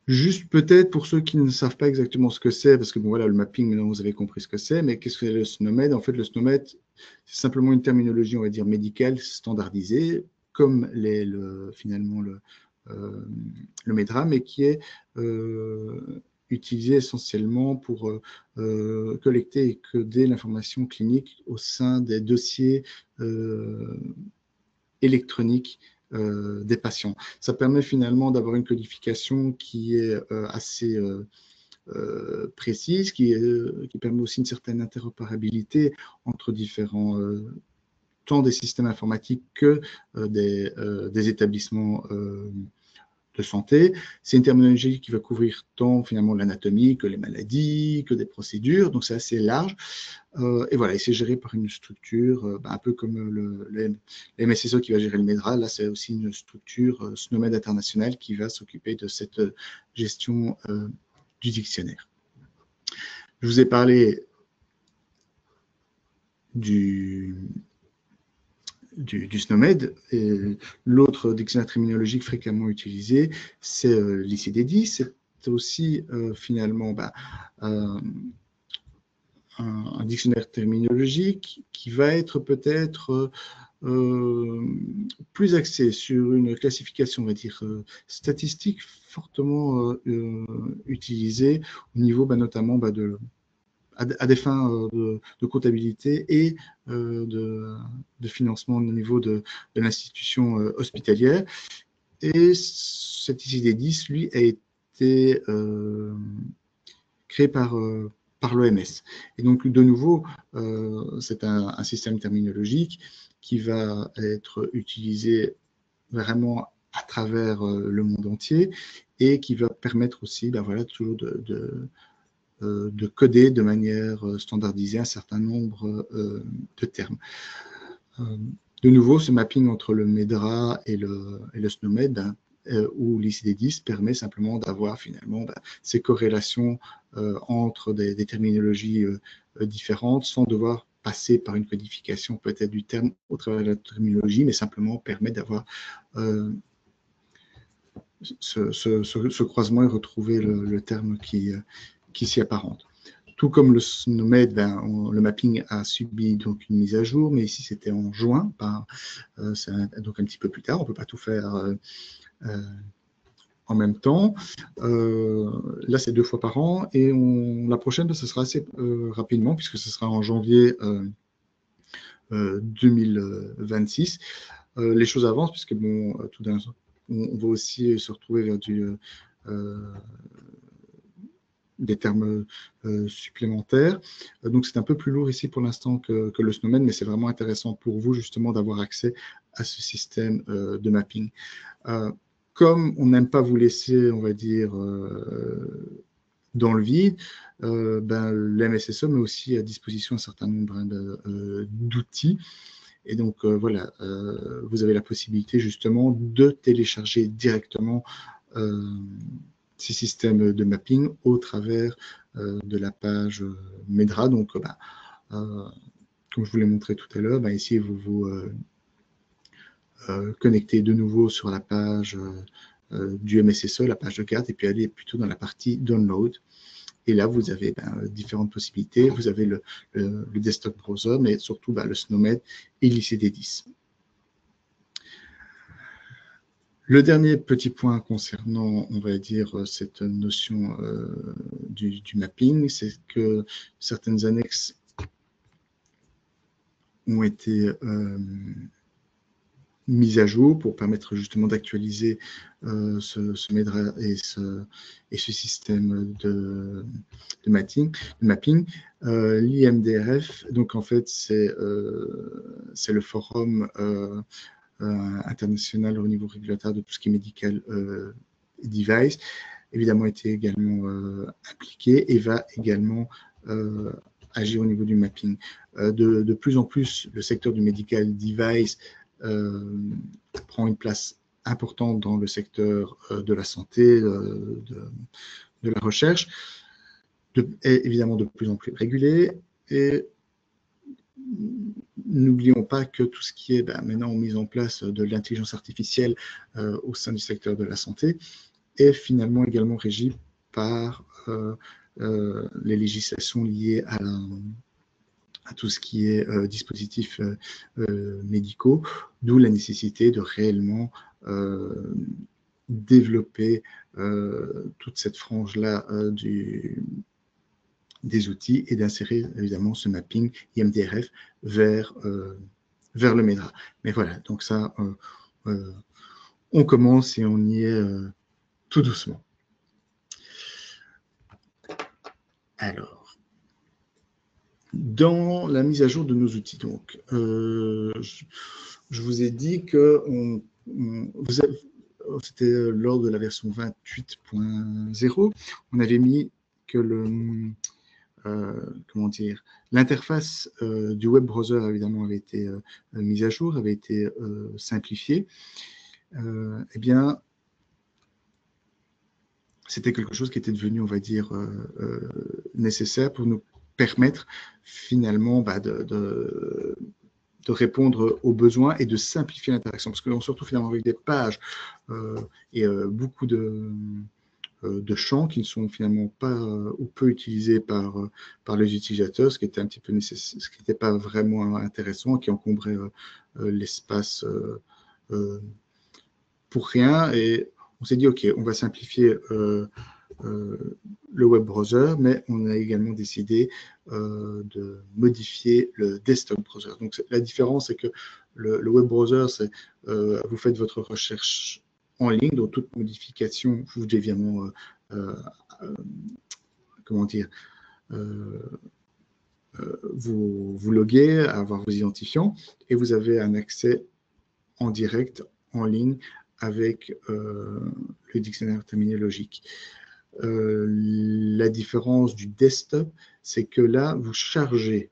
Juste peut-être pour ceux qui ne savent pas exactement ce que c'est, parce que bon voilà, le mapping, maintenant vous avez compris ce que c'est, mais qu'est-ce que c'est le SNOMED? En fait, le SNOMED, c'est simplement une terminologie, on va dire, médicale standardisée, comme finalement le MEDRA, mais qui est utilisé essentiellement pour collecter et coder l'information clinique au sein des dossiers électroniques des patients. Ça permet finalement d'avoir une codification qui est assez précise, qui permet aussi une certaine interopérabilité entre différents tant des systèmes informatiques que des établissements de santé. C'est une terminologie qui va couvrir tant finalement l'anatomie que les maladies, que des procédures, donc c'est assez large. Et voilà, et c'est géré par une structure, un peu comme le MSSO qui va gérer le MEDRA. Là, c'est aussi une structure SNOMED internationale qui va s'occuper de cette gestion du dictionnaire. Je vous ai parlé du SNOMED. L'autre dictionnaire terminologique fréquemment utilisé, c'est l'ICD-10. C'est aussi finalement un dictionnaire terminologique qui va être peut-être plus axé sur une classification, on va dire, statistique fortement utilisée au niveau notamment à des fins de comptabilité et de financement au niveau de l'institution hospitalière. Et cet ICD-10, lui, a été créé par l'OMS. Et donc, de nouveau, c'est un système terminologique qui va être utilisé vraiment à travers le monde entier et qui va permettre aussi, toujours de coder de manière standardisée un certain nombre de termes. De nouveau, ce mapping entre le MEDRA et le SNOMED, où l'ICD-10 permet simplement d'avoir finalement ces corrélations entre des terminologies différentes sans devoir passer par une codification peut-être du terme au travers de la terminologie, mais simplement permet d'avoir ce croisement et retrouver le terme qui s'y apparente. Tout comme le SNOMED, le mapping a subi donc une mise à jour, mais ici c'était en juin, donc un petit peu plus tard, on ne peut pas tout faire en même temps. Là, c'est 2 fois par an, et la prochaine, ce sera assez rapidement, puisque ce sera en janvier 2026. Les choses avancent, puisque tout d'un coup, on va aussi se retrouver vers des termes supplémentaires. Donc, c'est un peu plus lourd ici pour l'instant que le SNOMED, mais c'est vraiment intéressant pour vous, justement, d'avoir accès à ce système de mapping. Comme on n'aime pas vous laisser, on va dire, dans le vide, l'MSSO met aussi à disposition un certain nombre d'outils. Et donc, voilà, vous avez la possibilité, justement, de télécharger directement ces systèmes de mapping au travers de la page MEDRA. Donc, comme je vous l'ai montré tout à l'heure, ici, vous vous connectez de nouveau sur la page du MSSO, la page de carte, et puis aller plutôt dans la partie Download. Et là, vous avez différentes possibilités. Vous avez le desktop browser, mais surtout le SNOMED et l'ICD-10. Le dernier petit point concernant, on va dire, cette notion du mapping, c'est que certaines annexes ont été mises à jour pour permettre justement d'actualiser ce MEDRA et ce système de mapping. L'IMDRF, donc en fait, c'est le forum international au niveau régulatoire de tout ce qui est medical device, évidemment été également impliqué et va également agir au niveau du mapping. De plus en plus, le secteur du medical device prend une place importante dans le secteur de la santé, de la recherche, est évidemment de plus en plus régulé, et n'oublions pas que tout ce qui est maintenant mis en place de l'intelligence artificielle au sein du secteur de la santé est finalement également régi par les législations liées à tout ce qui est dispositifs médicaux, d'où la nécessité de réellement développer toute cette frange-là des outils et d'insérer évidemment ce mapping IMDRF vers le MEDRA. Mais voilà, donc ça, on commence et on y est tout doucement. Alors, dans la mise à jour de nos outils, donc, je vous ai dit que c'était lors de la version 28.0, on avait mis que l'interface du web browser évidemment avait été mise à jour, avait été simplifiée. Eh bien, c'était quelque chose qui était devenu, on va dire, nécessaire pour nous permettre finalement de répondre aux besoins et de simplifier l'interaction. Parce qu'on se retrouve finalement avec des pages et beaucoup de champs qui ne sont finalement pas ou peu utilisés par les utilisateurs, ce qui était un petit peu nécessaire, ce qui n'était pas vraiment intéressant, qui encombrait l'espace pour rien. Et on s'est dit, OK, on va simplifier le web browser, mais on a également décidé de modifier le desktop browser. Donc la différence, c'est que le web browser, c'est vous faites votre recherche en ligne, donc toute modification, vous devez évidemment vous loguer, avoir vos identifiants, et vous avez un accès en direct, en ligne, avec le dictionnaire terminologique. La différence du desktop, c'est que là, vous chargez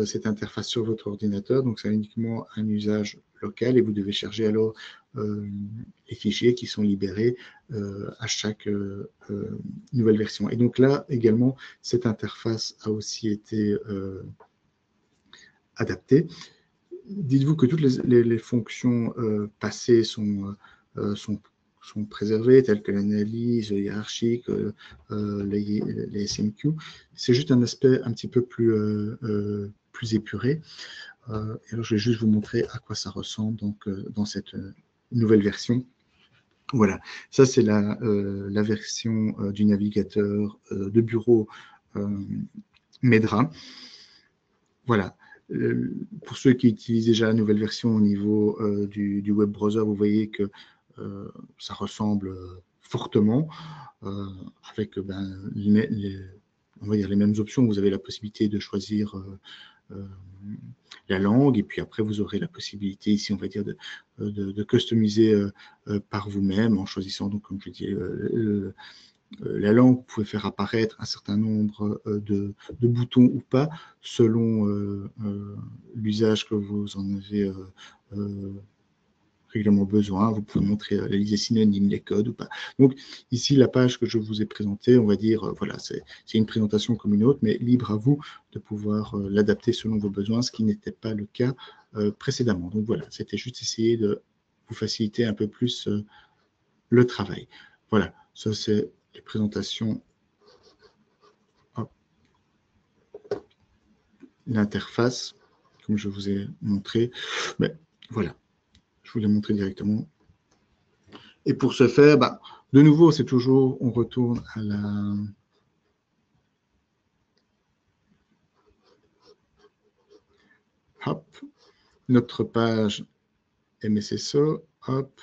cette interface sur votre ordinateur, donc c'est uniquement un usage local et vous devez charger alors les fichiers qui sont libérés à chaque nouvelle version. Et donc là, également, cette interface a aussi été adaptée. Dites-vous que toutes les fonctions passées sont préservées, telles que l'analyse hiérarchique, les SMQ. C'est juste un aspect un petit peu plus épuré. Alors, je vais juste vous montrer à quoi ça ressemble donc, dans cette nouvelle version. Voilà, ça c'est la version du navigateur de bureau MEDRA. Voilà. Pour ceux qui utilisent déjà la nouvelle version au niveau du web browser, vous voyez que ça ressemble fortement avec on va dire les mêmes options. Vous avez la possibilité de choisir la langue, et puis après vous aurez la possibilité ici, on va dire, de customiser par vous-même en choisissant, donc comme je dis, la langue. Vous pouvez faire apparaître un certain nombre de boutons ou pas, selon l'usage que vous en avez régulièrement besoin. Vous pouvez montrer la liste des synonymes, les codes ou pas. Donc ici, la page que je vous ai présentée, on va dire, voilà, c'est une présentation comme une autre, mais libre à vous de pouvoir l'adapter selon vos besoins, ce qui n'était pas le cas précédemment. Donc voilà, c'était juste essayer de vous faciliter un peu plus le travail. Voilà, ça c'est les présentations l'interface, comme je vous ai montré. Mais voilà, je vous l'ai montré directement. Et pour ce faire, bah, de nouveau, c'est toujours, on retourne à la... Hop, notre page MSSO, hop,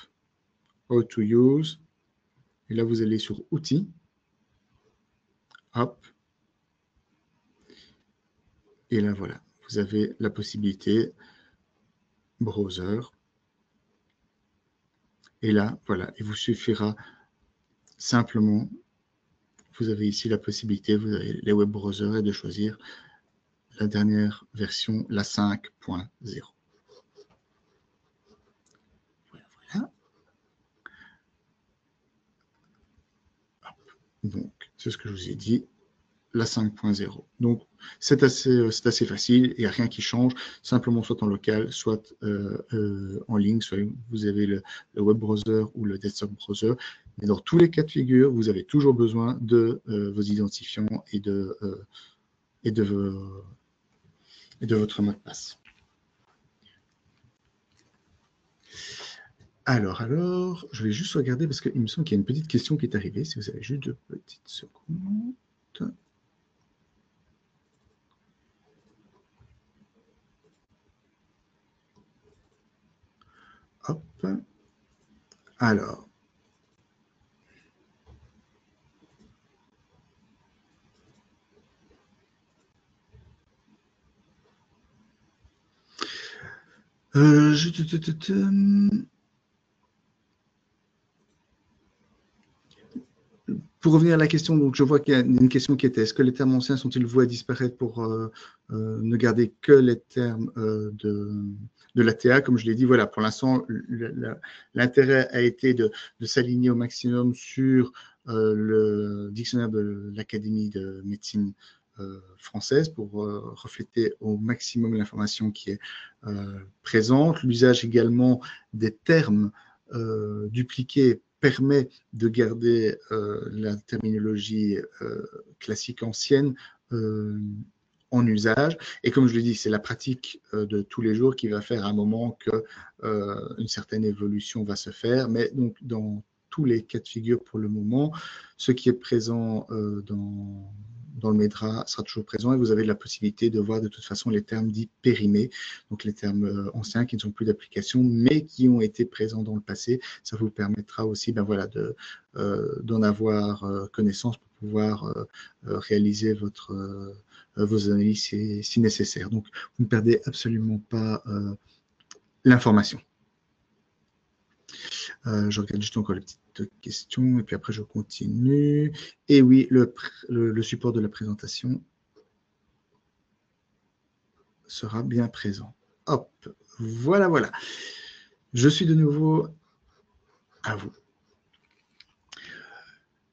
How to use. Et là, vous allez sur Outils. Hop. Et là, voilà, vous avez la possibilité browser. Et là, voilà, il vous suffira simplement, vous avez ici la possibilité, vous avez les web browsers et de choisir la dernière version, la 5.0. Voilà. Donc, c'est ce que je vous ai dit, la 5.0. Donc, c'est assez facile, il n'y a rien qui change, simplement soit en local, soit en ligne, soit vous avez le web browser ou le desktop browser. Mais dans tous les cas de figure, vous avez toujours besoin de vos identifiants et de votre mot de passe. Alors, je vais juste regarder parce qu'il me semble qu'il y a une petite question qui est arrivée. Si vous avez juste 2 petites secondes. Hop. Alors. Pour revenir à la question, donc je vois qu'il y a une question qui était: est-ce que les termes anciens sont-ils voués à disparaître pour ne garder que les termes de l'ATA? Comme je l'ai dit, voilà, pour l'instant, l'intérêt a été de s'aligner au maximum sur le dictionnaire de l'Académie de médecine française pour refléter au maximum l'information qui est présente. L'usage également des termes dupliqués permet de garder la terminologie classique ancienne en usage. Et comme je le dis, c'est la pratique de tous les jours qui va faire à un moment que une certaine évolution va se faire. Mais donc, dans tous les cas de figure pour le moment, ce qui est présent dans le MEDRA sera toujours présent et vous avez la possibilité de voir de toute façon les termes dits périmés, donc les termes anciens qui ne sont plus d'application mais qui ont été présents dans le passé. Ça vous permettra aussi voilà, d'en avoir connaissance pour pouvoir réaliser vos analyses si nécessaire. Donc, vous ne perdez absolument pas l'information. Je regarde juste encore les petites questions et puis après je continue. Et oui, le support de la présentation sera bien présent. Hop, voilà. Je suis de nouveau à vous.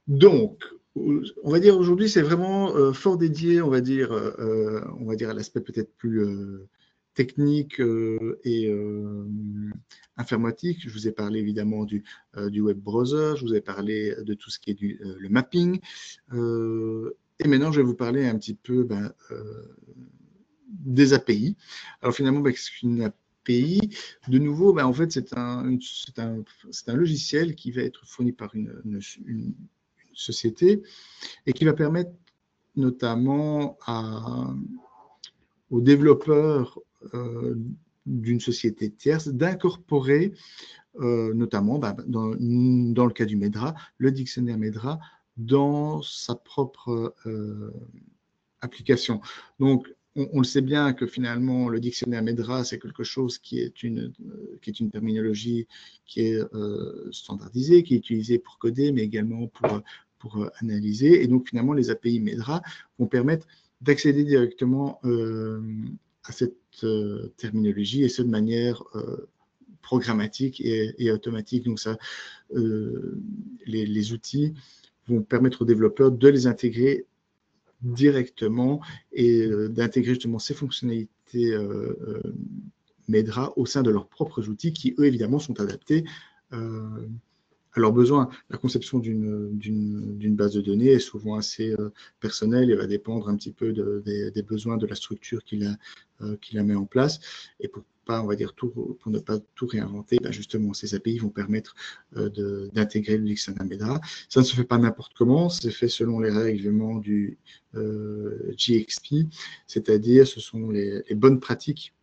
Donc, on va dire aujourd'hui, c'est vraiment fort dédié, on va dire à l'aspect peut-être plus technique et informatique. Je vous ai parlé évidemment du web browser, je vous ai parlé de tout ce qui est le mapping. Et maintenant, je vais vous parler un petit peu des API. Alors finalement, qu'est-ce qu'une API? De nouveau, en fait, c'est un logiciel qui va être fourni par une société et qui va permettre notamment aux développeurs d'une société tierce d'incorporer notamment dans le cas du MEDRA, le dictionnaire MEDRA dans sa propre application. Donc, on le sait bien que finalement, le dictionnaire MEDRA, c'est quelque chose qui est une terminologie qui est standardisée, qui est utilisée pour coder, mais également pour analyser. Et donc, finalement, les API MEDRA vont permettre d'accéder directement à cette terminologie, et ce de manière programmatique et automatique. Donc, ça, les outils vont permettre aux développeurs de les intégrer directement et d'intégrer justement ces fonctionnalités MEDRA au sein de leurs propres outils qui, eux, évidemment, sont adaptés leurs besoins. La conception d'une base de données est souvent assez personnelle et va dépendre un petit peu des besoins de la structure qui la met en place. Et pour ne pas tout réinventer, ben justement, ces API vont permettre d'intégrer le dictionnaire MEDRA. Ça ne se fait pas n'importe comment, c'est fait selon les règlements du GXP, c'est-à-dire ce sont les bonnes pratiques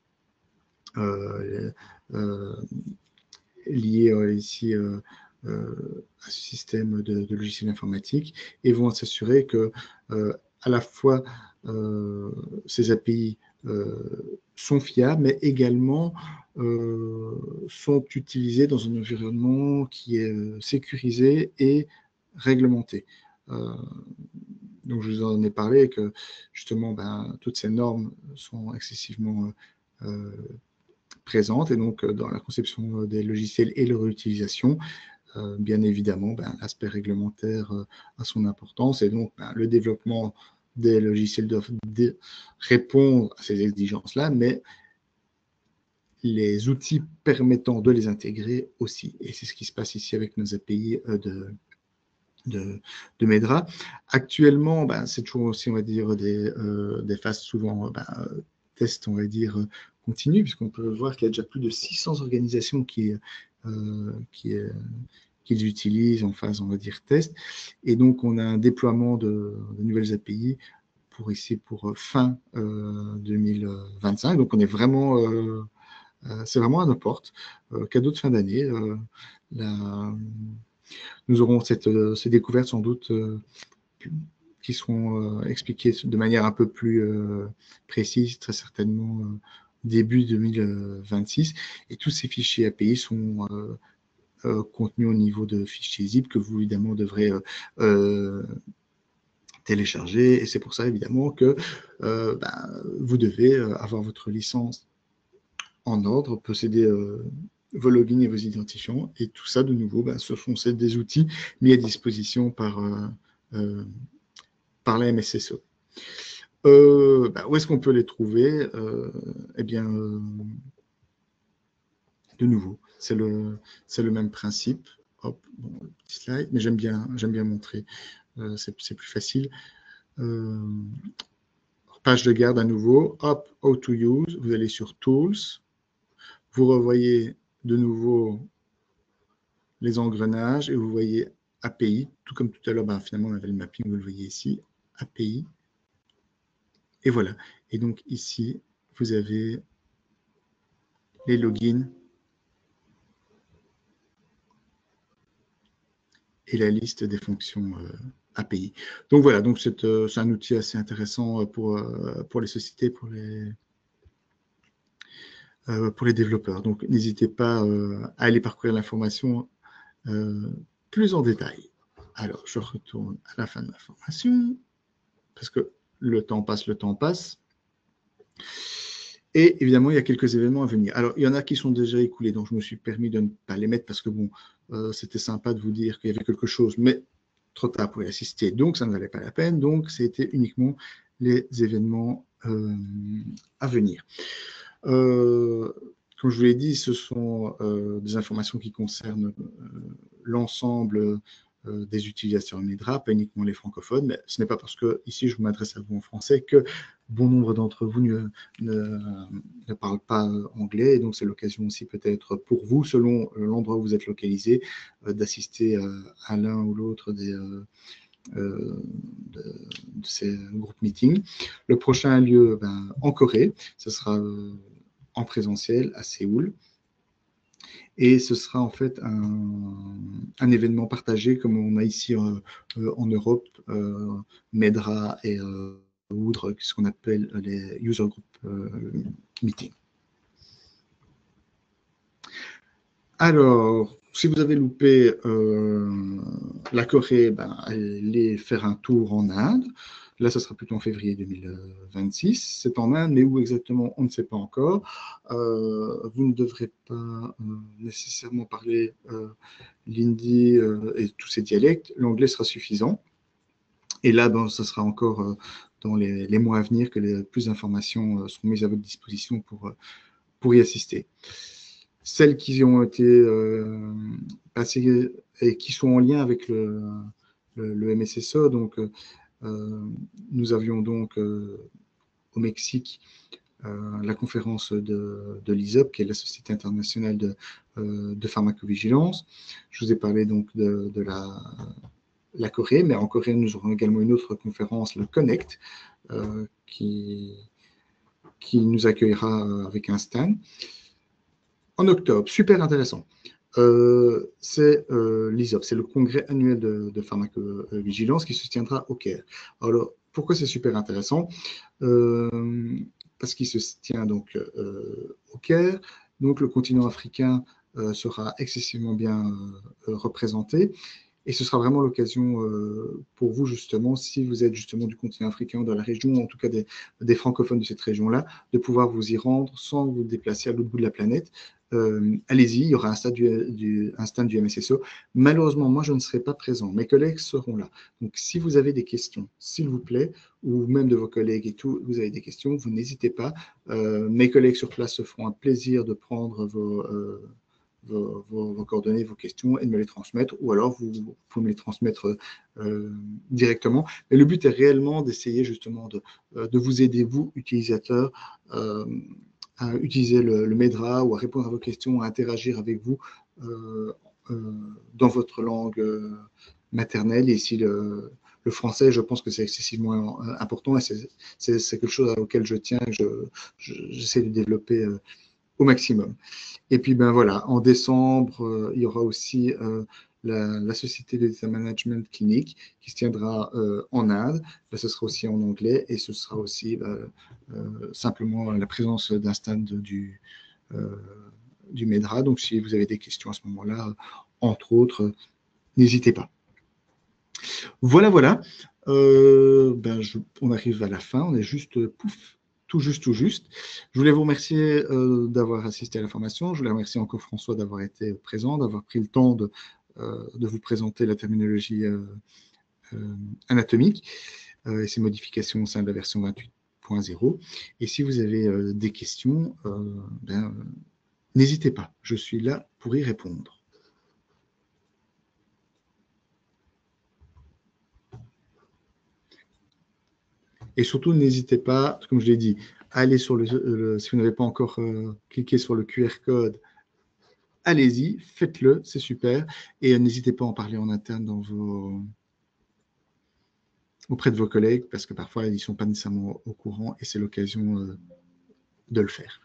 liées ici à ce système de logiciels informatiques et vont s'assurer que à la fois ces API sont fiables, mais également sont utilisés dans un environnement qui est sécurisé et réglementé. Donc, je vous en ai parlé que justement, toutes ces normes sont excessivement présentes et donc dans la conception des logiciels et leur utilisation, bien évidemment, l'aspect réglementaire a son importance et donc le développement des logiciels doivent répondre à ces exigences-là, mais les outils permettant de les intégrer aussi. Et c'est ce qui se passe ici avec nos API de MEDRA. Actuellement, c'est toujours aussi, on va dire, des phases souvent tests, on va dire, continus, puisqu'on peut voir qu'il y a déjà plus de 600 organisations qui qu'ils utilisent en phase, on va dire, test. Et donc, on a un déploiement de nouvelles API pour fin 2025. Donc, on est vraiment, c'est vraiment à nos portes. Cadeau de fin d'année. Nous aurons ces découvertes sans doute qui seront expliquées de manière un peu plus précise, très certainement début 2026. Et tous ces fichiers API sont contenus au niveau de fichiers zip que vous, évidemment, devrez télécharger. Et c'est pour ça, évidemment, que vous devez avoir votre licence en ordre, posséder vos logins et vos identifiants. Et tout ça, de nouveau, ce sont des outils mis à disposition par la MSSO. Où est-ce qu'on peut les trouver? Eh bien, de nouveau, c'est le même principe. Hop, bon, petit slide, mais j'aime bien montrer. C'est plus facile. Page de garde à nouveau. Hop, how to use. Vous allez sur Tools. Vous revoyez de nouveau les engrenages et vous voyez API. Tout comme tout à l'heure, finalement, on avait le mapping, vous le voyez ici. API. Et voilà. Et donc ici, vous avez les logins et la liste des fonctions API. Donc voilà, donc c'est un outil assez intéressant pour les sociétés, pour les développeurs. Donc n'hésitez pas à aller parcourir l'information plus en détail. Alors, je retourne à la fin de ma formation, parce que le temps passe. Et évidemment, il y a quelques événements à venir. Alors, il y en a qui sont déjà écoulés, donc je me suis permis de ne pas les mettre parce que bon, c'était sympa de vous dire qu'il y avait quelque chose, mais trop tard pour y assister, donc ça ne valait pas la peine. Donc, c'était uniquement les événements à venir. Comme je vous l'ai dit, ce sont des informations qui concernent l'ensemble des utilisateurs MEDRA, pas uniquement les francophones, mais ce n'est pas parce que ici je m'adresse à vous en français que bon nombre d'entre vous ne parlent pas anglais, et donc c'est l'occasion aussi peut-être pour vous, selon l'endroit où vous êtes localisé, d'assister à l'un ou l'autre de ces groupes meetings. Le prochain a lieu en Corée, ce sera en présentiel à Séoul. Et ce sera en fait un événement partagé comme on a ici en Europe, MEDRA et OUDRE, ce qu'on appelle les User Group Meetings. Alors, si vous avez loupé la Corée, allez faire un tour en Inde. Là, ça sera plutôt en février 2026. C'est en Inde, mais où exactement, on ne sait pas encore. Vous ne devrez pas nécessairement parler l'hindi et tous ces dialectes. L'anglais sera suffisant. Et là, ça sera encore dans les mois à venir que plus d'informations seront mises à votre disposition pour y assister. celles qui ont été passées et qui sont en lien avec le MSSO. Donc, nous avions donc au Mexique la conférence de l'ISOP, qui est la Société internationale de pharmacovigilance. Je vous ai parlé donc de la Corée, mais en Corée, nous aurons également une autre conférence, le Connect, qui nous accueillera avec un stand. En octobre, super intéressant. C'est l'ISOP, c'est le congrès annuel de pharmacovigilance qui se tiendra au Caire. Alors, pourquoi c'est super intéressant? Parce qu'il se tient donc au Caire, donc le continent africain sera excessivement bien représenté. Et ce sera vraiment l'occasion pour vous, justement, si vous êtes justement du continent africain, dans la région, en tout cas des francophones de cette région-là, de pouvoir vous y rendre sans vous déplacer à l'autre bout de la planète. Allez-y, il y aura un stand du MSSO. Malheureusement, moi, je ne serai pas présent. Mes collègues seront là. Donc, si vous avez des questions, s'il vous plaît, ou même de vos collègues et tout, vous avez des questions, vous n'hésitez pas. Mes collègues sur place se feront un plaisir de prendre vos coordonnées, vos questions et de me les transmettre, ou alors vous pouvez me les transmettre directement. Mais le but est réellement d'essayer justement de vous aider, vous, utilisateurs, à utiliser le MEDRA ou à répondre à vos questions, à interagir avec vous dans votre langue maternelle. Et ici, le français, je pense que c'est excessivement important et c'est quelque chose auquel je tiens et j'essaie de développer au maximum. Et puis, ben voilà, en décembre, il y aura aussi la Société de Data Management clinique qui se tiendra en Inde. Là, ce sera aussi en anglais et ce sera aussi simplement la présence d'un stand du MEDRA. Donc, si vous avez des questions à ce moment-là, entre autres, n'hésitez pas. Voilà, voilà. On arrive à la fin. On est juste pouf. Tout juste. Je voulais vous remercier d'avoir assisté à la formation. Je voulais remercier encore François d'avoir été présent, d'avoir pris le temps de vous présenter la terminologie anatomique et ses modifications au sein de la version 28.0. Et si vous avez des questions, n'hésitez pas. Je suis là pour y répondre. Et surtout, n'hésitez pas, comme je l'ai dit, allez sur si vous n'avez pas encore cliqué sur le QR code, allez-y, faites-le, c'est super. Et n'hésitez pas à en parler en interne auprès de vos collègues, parce que parfois, ils ne sont pas nécessairement au courant et c'est l'occasion de le faire.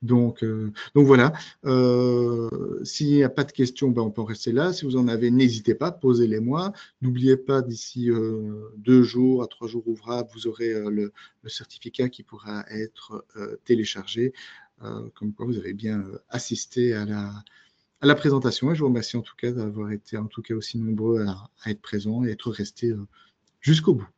Donc voilà, s'il n'y a pas de questions, on peut en rester là. Si vous en avez, n'hésitez pas, posez-les-moi. N'oubliez pas, d'ici 2 jours à 3 jours ouvrables, vous aurez le certificat qui pourra être téléchargé, comme quoi vous avez bien assisté à la présentation. Et je vous remercie en tout cas d'avoir été aussi nombreux à être présents et être restés jusqu'au bout.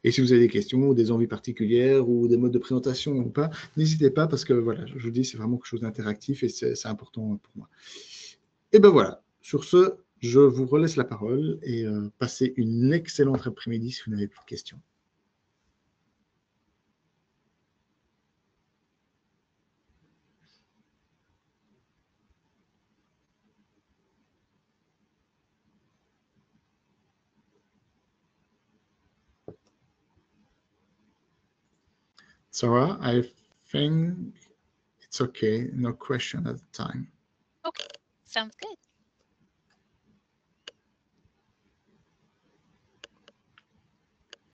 Et si vous avez des questions ou des envies particulières ou des modes de présentation ou pas, n'hésitez pas parce que voilà, je vous dis, c'est vraiment quelque chose d'interactif et c'est important pour moi. Et ben voilà, sur ce, je vous relaisse la parole et passez une excellente après-midi si vous n'avez plus de questions. Sarah, I think it's okay. No question at the time. Okay, sounds good.